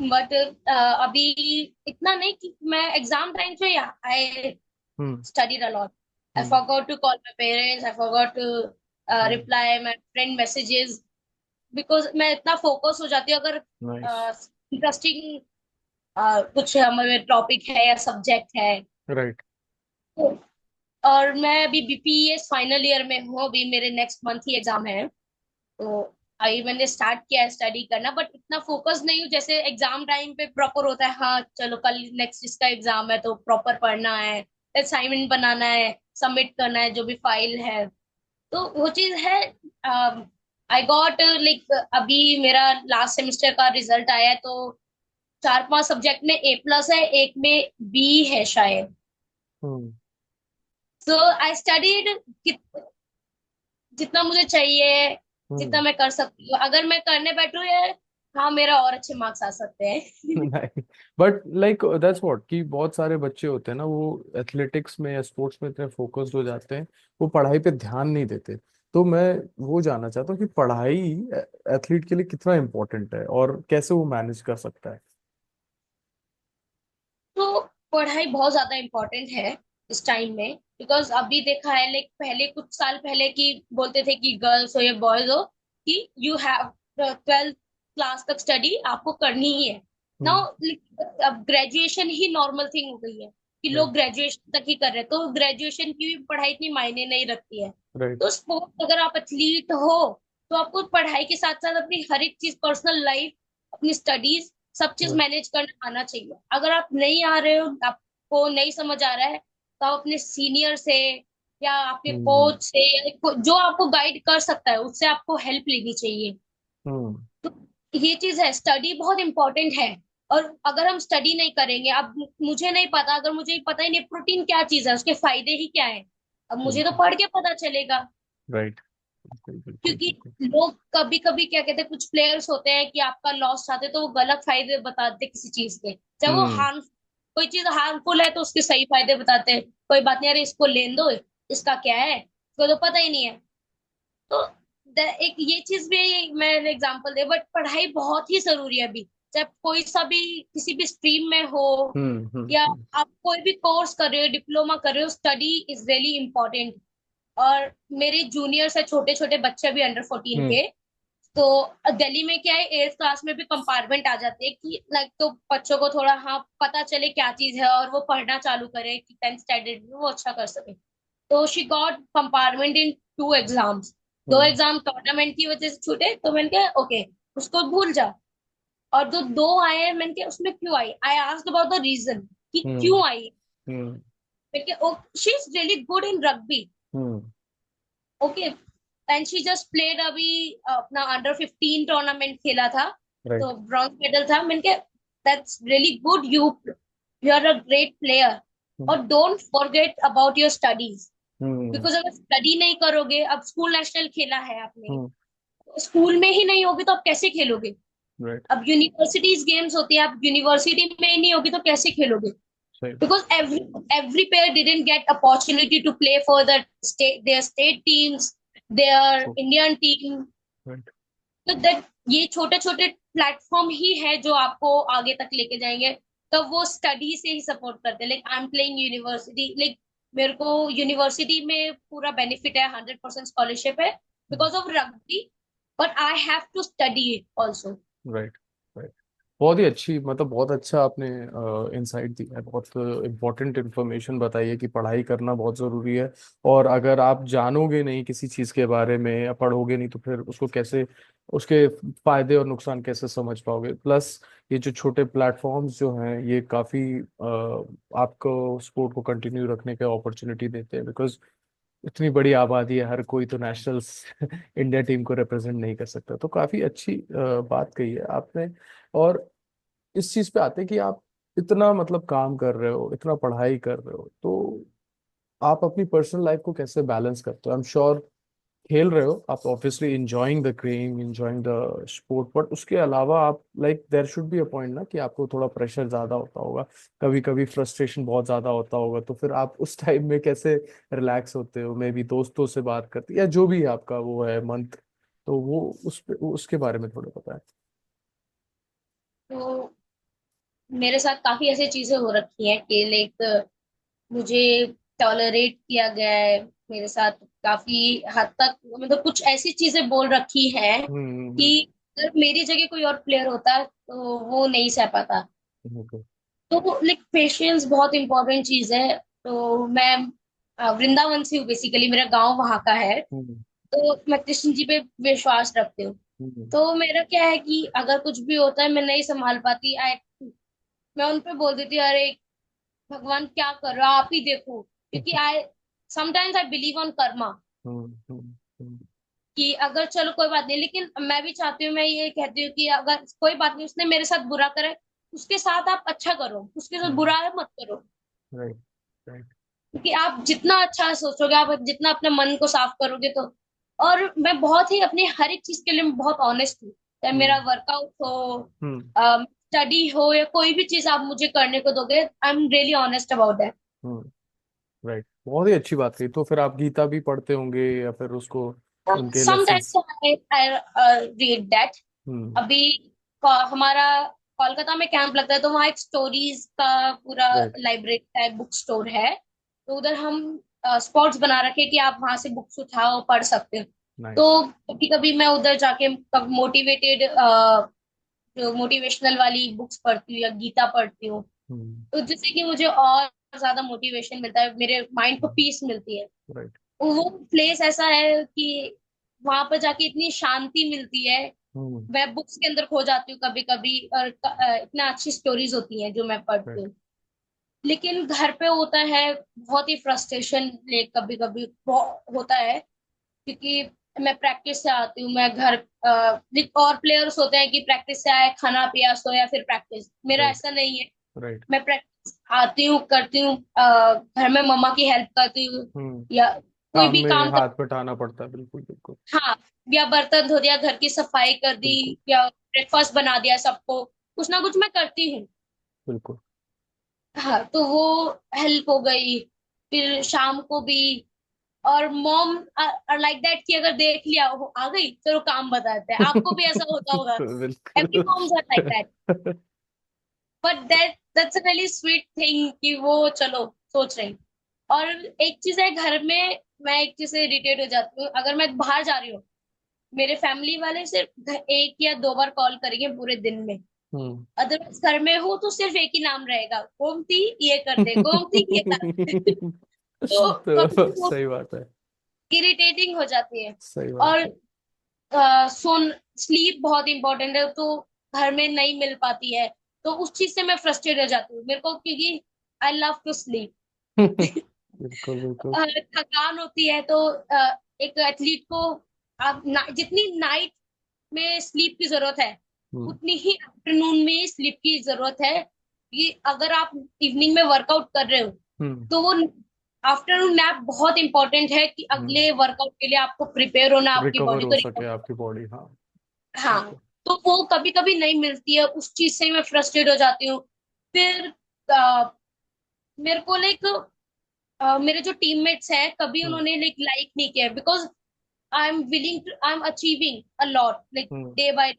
But अभी इतना नहीं कि मैं एग्जाम टाइम पे I hmm. Studied a lot. I hmm. Forgot to call my parents, I forgot to hmm. Reply my friend messages, because मैं इतना फोकस हो जाती हूँ अगर नाइस। इंटरेस्टिंग कुछ हमारे टॉपिक है या सब्जेक्ट है राइट। तो। और मैं अभी बीपीएस फाइनल ईयर में हूँ, अभी मेरे नेक्स्ट मंथ ही एग्जाम है। तो अभी मैंने स्टार्ट किया है स्टडी करना, बट इतना फोकस नहीं हूँ जैसे एग्जाम टाइम पे प्रॉपर होता है। हाँ चलो कल नेक्स्ट इसका एग्जाम है तो प्रॉपर पढ़ना है, असाइनमेंट बनाना है, सबमिट करना है जो भी फाइल है। तो वो चीज है। आई गॉट लाइक अभी मेरा लास्ट सेमेस्टर का रिजल्ट आया है, तो 4-5 सब्जेक्ट में A+ है, एक में बी है शायद। हम्म। सो आई स्टडीड जितना मुझे चाहिए, जितना हम्म। मैं कर सकती हूँ। अगर मैं करने बैठूँ या हाँ मेरा और अच्छे मार्क्स आ सकते हैं। नहीं, बट लाइक दैट्स व्हाट कि बहुत सारे बच्चे होते हैं ना, वो एथलेटिक्स में या स्पोर्ट्स में इतने फोकस्ड हो जाते हैं, वो पढ़ाई पे ध्यान नहीं देते। तो मैं वो जानना चाहता हूँ कि पढ़ाई एथलीट के लिए कितना इम्पोर्टेंट है और कैसे वो मैनेज कर सकता है। तो पढ़ाई बहुत ज्यादा इम्पोर्टेंट है इस टाइम में, बिकॉज अभी देखा है लाइक पहले कुछ साल पहले की बोलते थे कि गर्ल्स हो या बॉयज हो कि यू हैव 12th क्लास तक स्टडी आपको करनी ही है। नाउ हम्म। अब ग्रेजुएशन ही नॉर्मल थिंग हो गई है कि लोग राइट। ग्रेजुएशन तक ही कर रहे हैं, तो ग्रेजुएशन की भी पढ़ाई इतनी मायने नहीं रखती है। राइट। तो स्पोर्ट्स अगर आप एथलीट हो तो आपको पढ़ाई के साथ साथ अपनी हर एक चीज, पर्सनल लाइफ, अपनी स्टडीज, सब चीज हम्म। मैनेज करना आना चाहिए। अगर आप नहीं आ रहे हो, आपको नहीं समझ आ रहा है, तो आप अपने सीनियर से या आपके हम्म। कोच से या जो आपको गाइड कर सकता है उससे आपको हेल्प लेनी चाहिए। हम्म। तो ये चीज है, स्टडी बहुत इंपॉर्टेंट है। और अगर हम स्टडी नहीं करेंगे, अब मुझे नहीं पता, अगर मुझे पता ही नहीं प्रोटीन क्या चीज है, उसके फायदे ही क्या है, अब मुझे तो बिल्कुल। पढ़ के पता चलेगा। राइट। बिल्कुल बिल्कुल क्योंकि बिल्कुल। लोग कभी कभी क्या कहते हैं, कुछ प्लेयर्स होते हैं कि आपका लॉस चाहते हैं तो वो गलत फायदे बताते हैं किसी चीज के, चाहे वो हम्म। हार्म, कोई चीज हार्मफुल है तो उसके सही फायदे बताते हैं। कोई बात नहीं, अरे इसको लेन दो, इसका क्या है, इसको तो पता ही नहीं है। तो एक ये चीज भी मैं एग्जांपल दे, बट पढ़ाई बहुत ही जरूरी है अभी, चाहे कोई सा भी किसी भी स्ट्रीम में हो, हम्म। या आप कोई भी कोर्स कर रहे हो, डिप्लोमा कर रहे हो, स्टडी इज रियली इंपॉर्टेंट। और मेरे जूनियर्स है, छोटे छोटे बच्चे भी अंडर 14 हम्म। के। तो दिल्ली में क्या है, 8th क्लास में भी कंपार्टमेंट आ जाते हैं कि लाइक, तो बच्चों को थोड़ा हाँ पता चले क्या चीज है और वो पढ़ना चालू करे कि 10th स्टैंडर्ड में वो अच्छा कर सके। तो she got compartment in 2 exams. दो हम्म। एग्जाम टूर्नामेंट की वजह से छूटे, तो मैंने कहा ओके उसको भूल जा। और जो दो आए हैं, मैंने कहा उसमें क्यों आई, I asked about the reason कि हम्म। क्यों आई। हम्म। मैंने कहा she is really good in rugby, hmm. Okay, and she just played अभी अपना अंडर 15 टूर्नामेंट खेला था, तो राइट। ब्रॉन्ज मेडल था। मैंने कहा that's really good, you are a great player, hmm. और don't forget about your studies. Hmm. Because अगर स्टडी नहीं करोगे, अब स्कूल नेशनल खेला है आपने, हम्म। स्कूल में ही नहीं होगी तो आप कैसे खेलोगे। राइट। अब यूनिवर्सिटीज गेम्स होती है, आप यूनिवर्सिटी में ही नहीं होगी तो कैसे खेलोगे। सही। Because every player didn't get opportunity to play for the state teams, their true. Indian team. Right. तो दैट ये छोटे छोटे प्लेटफॉर्म ही है जो आपको आगे तक लेके जाएंगे। तो वो स्टडी से ही सपोर्ट करते हैं, like I am playing university, like मेरे को यूनिवर्सिटी में पूरा बेनिफिट है, 100% स्कॉलरशिप है because of rugby. but I have to study it also. Right, right. बहुत ही अच्छी, मतलब बहुत अच्छा आपने इंसाइट दिया है, बहुत इम्पोर्टेंट इन्फॉर्मेशन बताई है कि पढ़ाई करना बहुत ज़रूरी है। और अगर आप जानोगे नहीं किसी चीज़ के बारे में या पढ़ोगे नहीं, तो फिर उसको कैसे, उसके फायदे और नुकसान कैसे समझ पाओगे। प्लस ये जो छोटे प्लेटफॉर्म्स जो हैं, ये काफ़ी आपको स्पोर्ट को कंटिन्यू रखने का अपॉर्चुनिटी देते हैं, बिकॉज इतनी बड़ी आबादी है, हर कोई तो नेशनल्स इंडिया टीम को रिप्रेजेंट नहीं कर सकता। तो काफी अच्छी बात कही है आपने। और इस चीज पे आते हैं कि आप इतना मतलब काम कर रहे हो, इतना पढ़ाई कर रहे हो, तो आप अपनी पर्सनल लाइफ को कैसे बैलेंस करते हो। आई एम श्योर खेल रहे हो आप, obviously enjoying the game, enjoying the sport, but उसके अलावा आप like there should be a point ना कि आपको थोड़ा प्रेशर ज्यादा होता होगा, कभी कभी फ्रस्ट्रेशन बहुत ज्यादा होता होगा, तो फिर आप उस टाइम में कैसे रिलैक्स होते हो। मे बी दोस्तों से बात करते या जो भी आपका वो है मंत्र, तो वो उस पे उसके बारे में थोड़ा बताएं। तो मेरे साथ काफी ऐसी चीजें हो रखी हैं कि लाइक मुझे टॉलरेट किया गया है मेरे साथ काफी हद तक, मतलब कुछ ऐसी चीजें बोल रखी है कि हम्म। अगर मेरी जगह कोई और प्लेयर होता तो वो नहीं सह पाता। ओके। तो लाइक पेशेंस बहुत इंपॉर्टेंट चीज है। तो मैं वृंदावन से हूँ, बेसिकली मेरा गांव वहाँ का है। हम्म। तो मैं कृष्ण जी पे विश्वास रखती हूँ। हम्म। तो मेरा क्या है कि अगर कुछ भी होता है मैं नहीं संभाल पाती, मैं उन पे बोल देती हूँ, अरे भगवान क्या कर रहा, आप ही देखो, क्योंकि I sometimes I believe on karma. Hmm. Hmm. Hmm. कि अगर चलो कोई बात नहीं, लेकिन मैं भी चाहती हूँ, मैं ये कहती हूँ कि अगर कोई बात नहीं, उसने मेरे साथ बुरा करा है, उसके साथ आप अच्छा करो, उसके साथ बुरा है मत करो। Right, right. क्योंकि आप जितना अच्छा सोचोगे, आप जितना अपने मन को साफ करोगे तो। और मैं बहुत ही अपनी हर एक चीज के लिए मैं बहुत ऑनेस्ट हूँ, चाहे मेरा हम्म। वर्कआउट हो, हम्म। स्टडी हो, या कोई भी चीज आप मुझे करने को दोगे, I am really honest about that. Hmm. Right, बहुत ही अच्छी बात कही। तो फिर आप गीता भी पढ़ते होंगे या फिर उसको, उनके lessons. Sometimes I read that. Hmm. अभी हमारा कोलकाता में कैंप लगता है, तो वहाँ एक स्टोरीज का पूरा right. Library type book store है। तो उधर हम स्पॉट्स बना रखे कि आप वहां से बुक्स उठाओ, पढ़ सकते हो। नाइस। तो कभी कभी मैं उधर जाके मोटिवेटेड, जो मोटिवेशनल वाली बुक्स पढ़ती हूँ या गीता पढ़ती हूँ। हम्म। तो जिससे कि मुझे और ज्यादा मोटिवेशन मिलता है, मेरे माइंड को पीस मिलती है। राइट। वो प्लेस ऐसा है कि वहां पर जाके इतनी शांति मिलती है। हम्म। मैं बुक्स के अंदर खो जाती हूँ कभी कभी, और इतना अच्छी स्टोरीज होती हैं जो मैं पढ़ती राइट। हूँ। लेकिन घर पे होता है बहुत ही फ्रस्ट्रेशन, ले कभी कभी होता है, क्योंकि मैं प्रैक्टिस से आती हूँ, मैं घर और प्लेयर्स होते हैं कि प्रैक्टिस से आए, खाना पिया, सोया, फिर प्रैक्टिस। मेरा राइट। ऐसा नहीं है। राइट। मैं प्रैक्टिस आती हूँ, करती हूँ, घर में मम्मा की हेल्प करती हूँ, हम्म। या कोई काम भी में काम कर, हाथ बटाना पड़ता है, बिल्कुल बिल्कुल। हाँ, या बर्तन धो दिया, घर की सफाई कर दी, बिल्कुल या ब्रेकफास्ट बना दिया सबको, कुछ ना कुछ मैं करती हूँ। बिल्कुल। हाँ, तो वो हेल्प हो गई। फिर शाम को भी, और मॉम आर लाइक दैट कि अगर देख लिया वो आ गई, चलो काम बताते हैं, आपको भी ऐसा होता होगा। एवरी बिल्कुल। Moms are like that. But that's a really sweet thing कि वो चलो सोच रही। और एक चीज है घर में, मैं एक चीज से इरिटेट हो जाती हूँ, अगर मैं बाहर जा रही हूँ, मेरे फैमिली वाले सिर्फ एक या दो बार कॉल करेंगे पूरे दिन में। हम्म। अदरवाइज घर में हो तो सिर्फ एक ही नाम रहेगा, गोमती, ये कर दे, गोमती, ये कर दे। तो कभी तो वो सही बात है। इरिटेटिंग हो जाती है। सही बात और है। सोन स्लीप बहुत इंपॉर्टेंट है, तो घर में नहीं मिल पाती है। तो उस चीज से मैं फ्रस्ट्रेट हो जाती हूँ, मेरे को, क्योंकि आई लव टू स्लीप। बिल्कुल बिल्कुल। थकान होती है तो एक एथलीट को आप जितनी नाइट में स्लीप की जरूरत है, हम्म। उतनी ही आफ्टरनून में स्लीप की जरूरत है। कि अगर आप इवनिंग में वर्कआउट कर रहे हो, हम्म। तो वो आफ्टरनून नैप बहुत इंपॉर्टेंट है कि हम्म। अगले वर्कआउट के लिए आपको प्रिपेयर होना, आपकी रिकवर बॉडी हो को सके रिकवर। आपकी बॉडी, हाँ। हाँ, बिल्कुल। तो वो कभी कभी नहीं मिलती है, उस चीज से ही मैं फ्रस्ट्रेट हो जाती हूँ। फिर मेरे को लाइक मेरे जो टीममेट्स हैं, कभी हम्म। उन्होंने लाइक नहीं किया, because I am achieving a lot, like hmm. Day by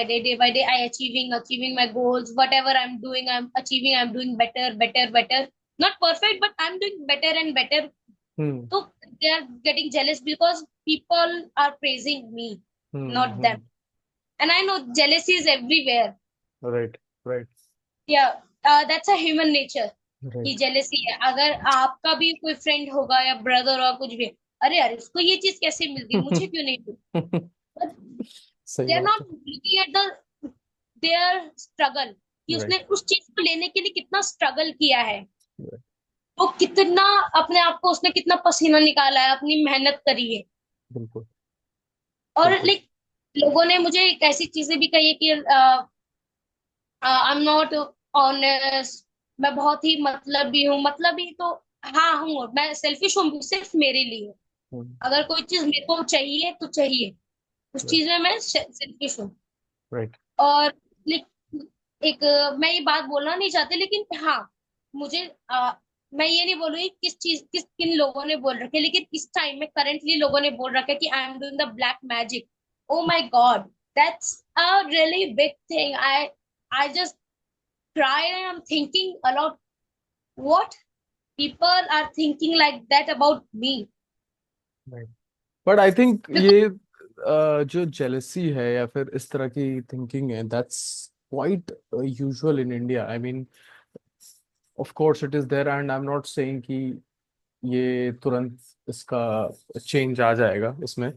day I achieving my goals, whatever I am achieving, I am doing better better better, not perfect but I am doing better and better. Hmm. तो they are getting jealous because people are praising me. not them. And I know jealousy is everywhere. Right, right, Yeah, that's a human nature कि राइट। जेलेसी है। अगर आपका भी कोई फ्रेंड होगा या ब्रदर और कुछ भी, अरे यार इसको ये चीज कैसे मिल गई, मुझे क्यों नहीं मिली। सही दे आर बात नॉट है। Looking at the their struggle कि उसने राइट, उस चीज को लेने के लिए कितना स्ट्रगल किया है, वो कितना अपने आप को उसने कितना पसीना निकाला है, अपनी मेहनत करी है। बिल्कुल, और बिल्कुल। लाइक लोगों ने मुझे एक ऐसी चीजें भी कही है कि आई एम नॉट ऑनेस्ट, मैं बहुत ही मतलबी हूँ। मतलबी तो हाँ हूँ, मैं सेल्फिश हूँ सिर्फ मेरे लिए। अगर कोई चीज मेरे को चाहिए तो चाहिए, उस राइट, चीज में मैं सेल्फिश हूँ। राइट। और लाइक एक मैं ये बात बोलना नहीं चाहती, लेकिन हाँ मुझे मैं ये नहीं बोलूंगी किस चीज किस किन लोगों ने बोल रखा है, लेकिन इस टाइम में करेंटली लोगों ने बोल रखा है कि I am doing the black magic. O my God, that's a really big thing. I just cried and I'm thinking a lot, what people are thinking like that about me. But I think Because ये जो जेलसी है या फिर इस तरह की थिंकिंग है, that's quite usual in India. I mean, of course it is there, and I am not saying कि ये तुरंत इसका चेंज आ जाएगा इसमें।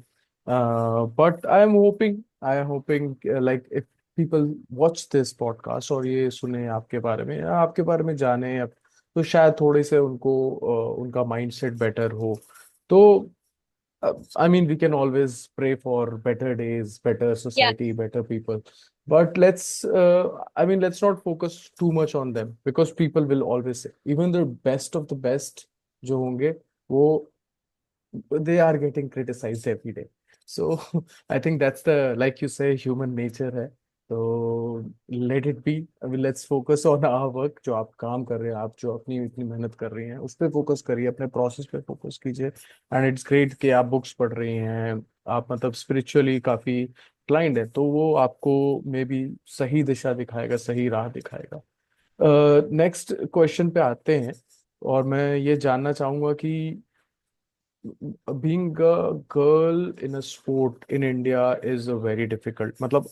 But I am hoping like if people watch this podcast और ये सुने आपके बारे में या आपके बारे में जाने, या तो शायद थोड़े से उनको उनका माइंडसेट बेटर हो। तो I mean, we can always pray for better days, better yeah, society, better people. But I mean, let's not focus too much on them because people will always say, even the best of the best जो होंगे, वो they are getting criticized every day. So I think that's the, like you say, human nature है। तो let it be। अभी let's focus on our work। जो आप काम कर रहे हैं, आप जो अपनी इतनी मेहनत कर रही हैं, उस पे फोकस करिए, अपने प्रोसेस पे फोकस कीजिए। एंड इट्स ग्रेट कि आप बुक्स पढ़ रही हैं, आप मतलब स्पिरिचुअली काफी क्लाइंड है, तो वो आपको मे बी सही दिशा दिखाएगा, सही राह दिखाएगा। नेक्स्ट क्वेश्चन पे आते हैं। और मैं ये जानना चाहूंगा कि being a girl in a sport in India is a very difficult, मतलब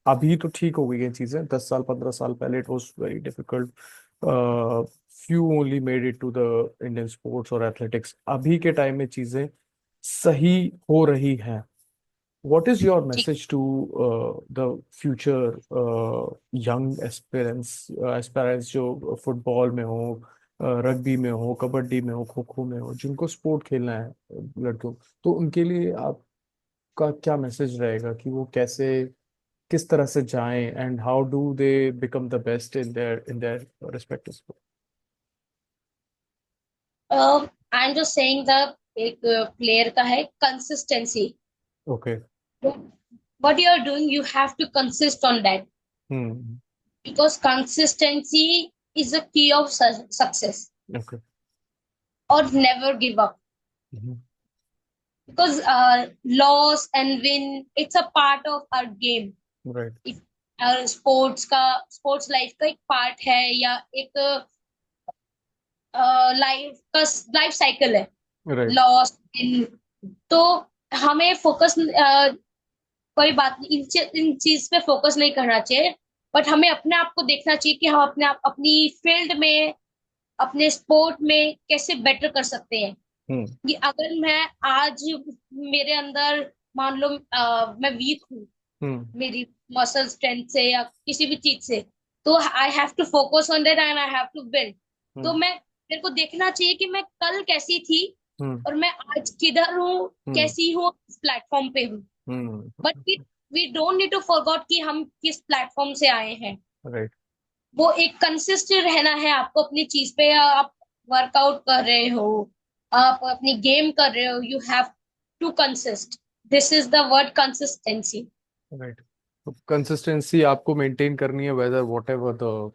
अभी तो ठीक हो गई हैं चीजें, 10 साल 15 साल पहले it was very difficult. Few only made it to the Indian sports और एथलेटिक्स। अभी के टाइम में चीजें सही हो रही हैं। What is your ठीक। message to the future young aspirants जो फुटबॉल में हो, रग्बी में हो, कबड्डी में हो, खो खो में हो, जिनको स्पोर्ट खेलना है लड़कों, तो उनके लिए आपका क्या मैसेज रहेगा कि वो कैसे, किस तरह से जाएं, and how do they become the best in their respective sport? I am just saying the एक प्लेयर का है consistency. Okay. What you are doing you have to consist on that, hmm. Because consistency is the key of success. Okay. और never give up, because loss and win it's a part of our game। Right, sports का, स्पोर्ट्स लाइफ का एक पार्ट है, या एक लाइफ का लाइफ साइकिल है। राइट। लॉस इन, तो हमें फोकस कोई बात नहीं, इन चीज पे फोकस नहीं करना चाहिए। बट हमें अपने आप को देखना चाहिए कि हम अपने आप अपनी फील्ड में, अपने स्पोर्ट में कैसे बेटर कर सकते हैं। हम्म, कि अगर मैं आज मेरे अंदर मान लो मैं वीक हूँ, हम्म, मेरी मसल स्ट्रेंथ से या किसी भी चीज से, तो I have to focus on that and I have to build. तो हम्म, मैं, मेरे को देखना चाहिए कि मैं कल कैसी थी हम्म, और मैं आज किधर हूँ, हम्म, कैसी हूँ, इस प्लेटफॉर्म पे हूँ। Hmm. But we don't need to forgot कि हम किस प्लेटफॉर्म से आए हैं। राइट। वो एक कंसिस्टेंट रहना है आपको अपनी चीज पे। आप वर्कआउट कर रहे हो, आप अपनी गेम कर रहे हो, you have to consist. This is the word consistency. Right. तो कंसिस्टेंसी आपको मेंटेन करनी है, whether whatever the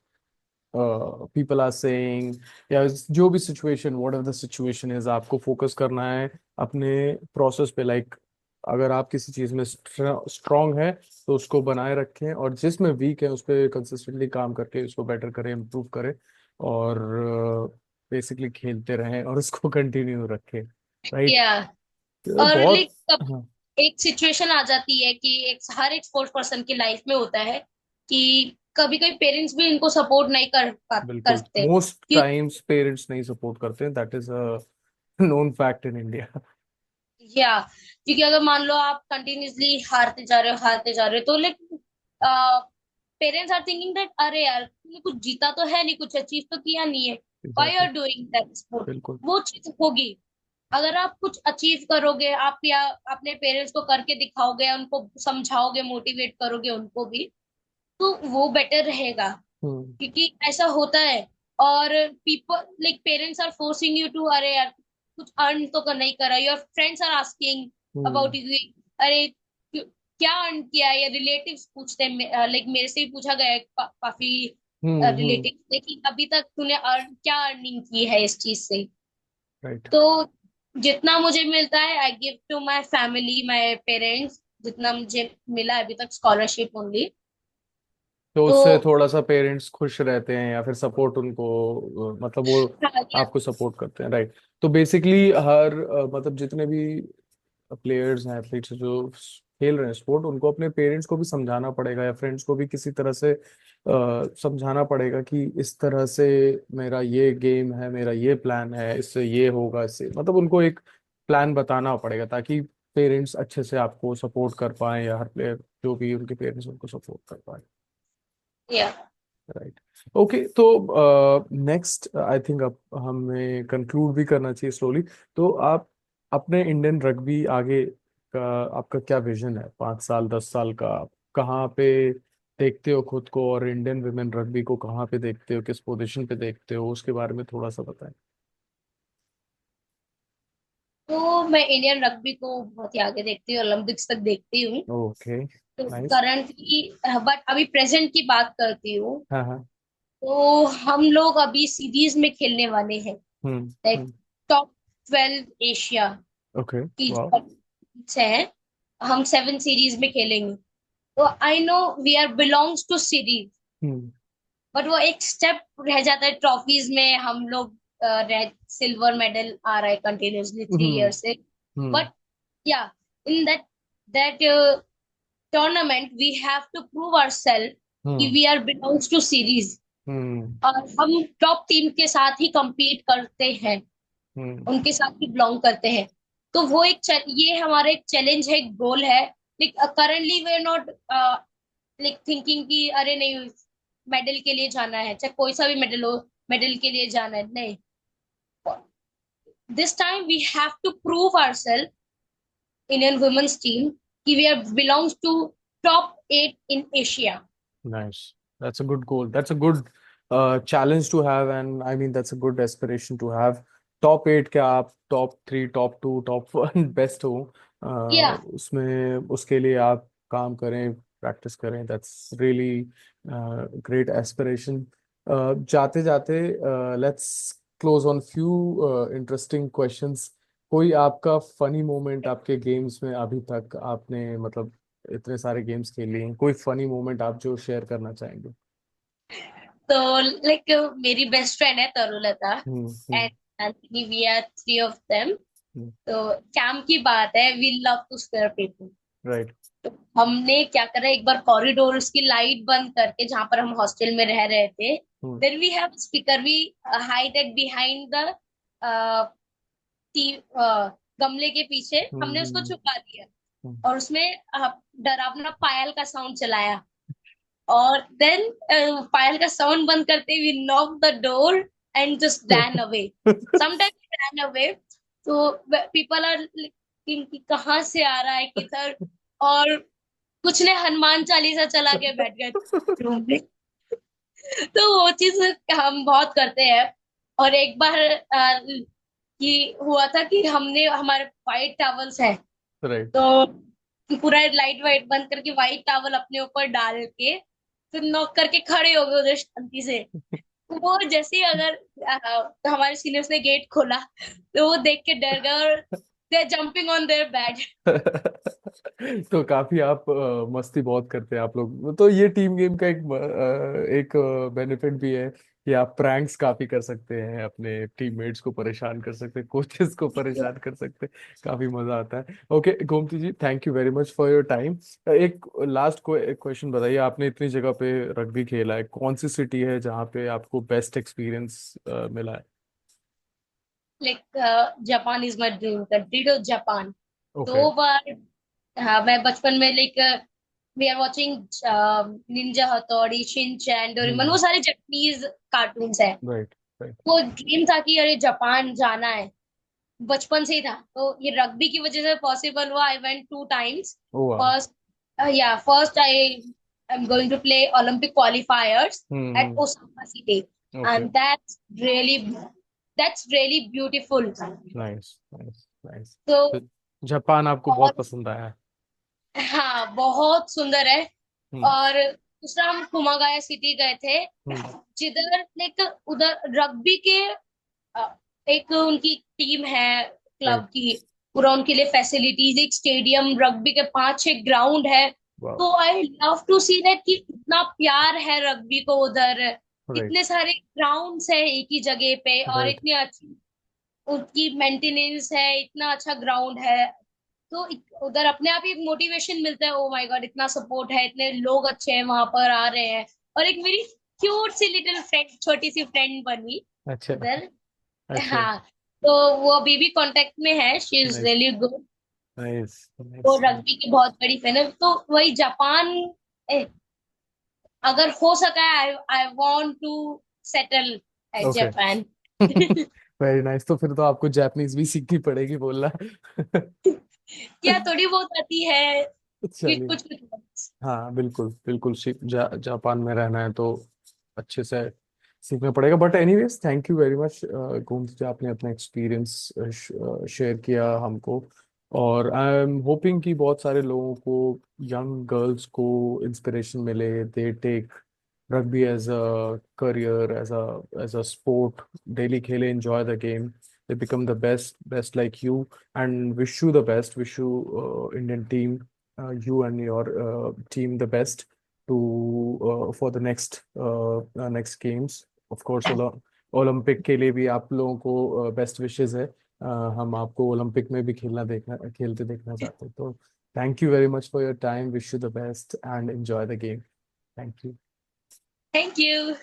people are saying, या जो भी situation, whatever the situation is, आपको फोकस करना है अपने प्रोसेस पे। लाइक अगर आप किसी चीज में स्ट्रांग है तो उसको बनाए रखें, और जिसमें वीक है उस पर कंसिस्टेंटली काम करके उसको बेटर करें, इम्प्रूव करें, और बेसिकली खेलते रहें और उसको कंटिन्यू रखें। राइट। या और बहुत। लाइक हाँ। एक सिचुएशन आ जाती है कि हर एक स्पोर्ट्स पर्सन की लाइफ में होता है कि कभी कभी पेरेंट्स भी इनको सपोर्ट नहीं बिल्कुल, करते। मोस्ट कि टाइम्स पेरेंट्स नहीं सपोर्ट करते हैं, that is a known fact in India. या क्योंकि अगर मान लो आप कंटिन्यूअसली हारते जा रहे हो तो like parents are thinking that अरे यार तूने कुछ जीता तो है नहीं, कुछ अचीव तो किया नहीं है, why exactly. Are doing that sport. बिल्कुल। वो चीज होगी अगर आप कुछ अचीव करोगे, आप या अपने पेरेंट्स को करके दिखाओगे, उनको समझाओगे, मोटिवेट करोगे उनको भी, तो वो बेटर रहेगा। हम्म। क्योंकि ऐसा होता है। और people like parents are forcing you to, अरे यार कुछ अर्न तो नहीं करा, your friends are asking hmm. About you, अरे क्या अर्न किया है, या रिलेटिव्स पूछते हैं, लाइक मेरे से भी पूछा गया है काफी हम्म। रिलेटिव्स से कि अभी तक तूने क्या अर्निंग की है इस चीज से। राइट। तो जितना मुझे मिलता है I give to my family, my parents, जितना मुझे मिला अभी तक स्कॉलरशिप ओनली। तो तो उससे थोड़ा सा पेरेंट्स खुश रहते हैं, या फिर सपोर्ट उनको मतलब वो हाँ, आपको सपोर्ट करते हैं, राइट। तो बेसिकली हर मतलब जितने भी प्लेयर्स हैं, एथलीट्स जो खेल रहे हैं स्पोर्ट, उनको अपने पेरेंट्स को भी समझाना पड़ेगा, या फ्रेंड्स को भी किसी तरह से समझाना पड़ेगा कि इस तरह से मेरा ये गेम है, मेरा ये प्लान है, इससे ये होगा, इससे मतलब उनको एक प्लान बताना पड़ेगा, ताकि पेरेंट्स अच्छे से आपको सपोर्ट कर पाए, या हर प्लेयर जो भी उनके पेरेंट्स उनको सपोर्ट कर पाए। या राइट। ओके, तो नेक्स्ट आई थिंक अब हमें कंक्लूड भी करना चाहिए स्लोली। तो आप अपने इंडियन रग्बी आगे का आपका क्या विजन है, 5 साल 10 साल का? आप कहाँ पे देखते हो खुद को, और इंडियन वुमेन रग्बी को कहाँ पे देखते हो, किस पोजीशन पे देखते हो, उसके बारे में थोड़ा सा बताएं। तो मैं इंडियन रग्बी को बहुत ही आगे देखती हूँ, ओलंपिक्स तक देखती हूँ। ओके। तो नाइस। करंटली, बट अभी प्रेजेंट की बात करती हूँ, हाँ हाँ। तो हम लोग अभी सीरीज में खेलने वाले हैं, hmm. Like hmm. Top 12 Asia okay. की वाह। जो से है, हम 7 सीरीज में खेलेंगे। तो I know we are belongs to series, hmm. But वो एक स्टेप रह जाता है ट्रॉफीज में। हम लोग रेड सिल्वर मेडल आ रहा है कंटिन्यूसली हम्म। 3 ईयर से। हम्म। बट या in that tournament we have to prove ourself कि hmm. We are belongs to series, hmm. और हम टॉप टीम के साथ ही compete करते हैं, हम्म। उनके साथ ही बिलोंग करते हैं। तो वो ये हमारा एक चैलेंज है, एक गोल है। Currently we are not like thinking कि अरे नहीं मेडल के लिए जाना है, चाहे कोई सा भी मेडल हो, मेडल के लिए जाना है, नहीं। This time we have to prove ourself, Indian women's team, कि we are belongs to top 8 in Asia. Nice. That's a good goal. That's a good challenge to have, and I mean that's a good aspiration to have. Top 8 क्या, आप टॉप 3 टॉप 2 टॉप 1 बेस्ट हो या उसमें, उसके लिए आप काम करें, प्रैक्टिस करें। That's really great aspiration. जाते जाते let's close on few interesting questions. कोई आपका फनी मोमेंट आपके गेम्स में अभी तक आपने, मतलब इतने सारे गेम्स खेले हैं, कोई फनी मोमेंट आप जो शेयर करना चाहेंगे? तो लाइक मेरी बेस्ट फ्रेंड है Tarulata, hmm. And we are 3 of them. Hmm. तो कैंप की बात है, we love to scare people. Right. तो हमने क्या करा, एक बार कॉरिडोर उसकी लाइट बंद करके, जहां पर हम हॉस्टल में रह रहे थे, hmm. Then we have speaker, we hide it behind the गमले के पीछे हमने उसको हम्म। छुपा दिया, हम्म। और उसमें डरावना पायल का साउंड चलाया। और देन पायल का साउंड बंद करते we knock the door and just ran away. Sometimes ran away. तो पीपल आर कि कहाँ से आ रहा है किधर। और कुछ ने हनुमान चालीसा चला के बैठ गए रूम में। तो वो चीज हम बहुत करते हैं। और एक बार कि हुआ था कि हमने हमारे व्हाइट टॉवल्स है, राइट। तो पूरा लाइट वाइट बंद करके व्हाइट टॉवल अपने ऊपर डाल के फिर नॉक करके खड़े हो गए उधर शांति से। वो जैसे ही अगर हमारे सीनियर्स ने गेट खोला, तो वो देख के डर गए और दे जंपिंग ऑन देयर बेड। तो काफी आप मस्ती बहुत करते हैं आप लोग, तो ये टीम गेम का एक एक बेनिफिट भी है कि आप प्रैंक्स काफी कर सकते हैं, अपने टीममेट्स को परेशान कर सकते हैं, कोचेस को परेशान कर सकते हैं, काफी मजा आता है। Okay Gomti ji, thank you very much for your time. एक लास्ट क्वेश्चन बताइए, आपने इतनी जगह पे रग्बी खेला है, कौन सी सिटी है जहाँ पे आपको बेस्ट एक्सपीरियंस मिला है? Like Japan is my dream country, तो जापान ओके। 2 बार। हाँ, मैं बचपन में like we are watching ninja Hattori, Shinchan, Doraemon, वो हम्म। सारे जापानीज कार्टून्स है। राइट। राइट। वो ड्रीम था कि अरे जापान जाना है, बचपन से ही था। तो ये रग्बी की वजह से पॉसिबल हुआ। I went 2 times. ओ वाह। फर्स्ट, या first I am going to play Olympic qualifiers at hmm. Osaka city, okay. And really that's really beautiful. Nice nice nice. तो तो जापान आपको बहुत बहुत, पसंद आया है? हाँ, बहुत सुंदर है। हम्म। और दूसरा हम कुमागाया सिटी गए थे, हम्म। जिधर लाइक उधर रग्बी के एक उनकी टीम है, क्लब राइट। की। पूरा उनके लिए फैसिलिटीज, एक स्टेडियम, रग्बी के 5-6 ग्राउंड है। वाह। तो I love to see that कि इतना प्यार है रग्बी को उधर। राइट। इतने सारे ग्राउंड्स है एक ही जगह पे, और राइट। इतनी अच्छी उनकी मेंटेनेंस है, इतना अच्छा ग्राउंड है। तो उधर अपने आप ही एक मोटिवेशन मिलता है, ओ माय गॉड, इतना सपोर्ट है, इतने लोग अच्छे हैं वहां पर आ रहे हैं। और एक मेरी क्यूट सी लिटिल फ्रेंड, छोटी सी फ्रेंड बनी अच्छा। उधर। अच्छा। हाँ, तो वो अभी भी कांटेक्ट में है, she is nice really good. Nice वो नाइस। रग्बी की बहुत बड़ी फैन है। तो वही जापान, ए, अगर हो सका है, I I want to settle at okay. Japan. Very nice. तो फिर तो आपको जापानीज भी सीखनी पड़ेगी बोलना। क्या थोड़ी बहुत आती है, ये चलिए। कुछ कुछ। हाँ बिल्कुल बिल्कुल, जापान में रहना है तो अच्छे से सीखना पड़ेगा। But anyways, thank you very much Gomti ji, आपने अपना एक्सपीरियंस शेयर किया हमको। और आई एम होपिंग कि बहुत सारे लोगों को, यंग गर्ल्स को इंस्पिरेशन मिले, they take rugby as a career, as a sport, daily खेले, enjoy the game, they become the best like you, and wish you the best, wish you Indian team, you and your team the best to for the next games, of course Olympic के लिए भी आप लोगों को बेस्ट विशेस है। हम आपको ओलंपिक में भी खेलते देखना चाहते हैं। तो thank you very much for your time, wish you the best and enjoy the game. Thank you. Thank you.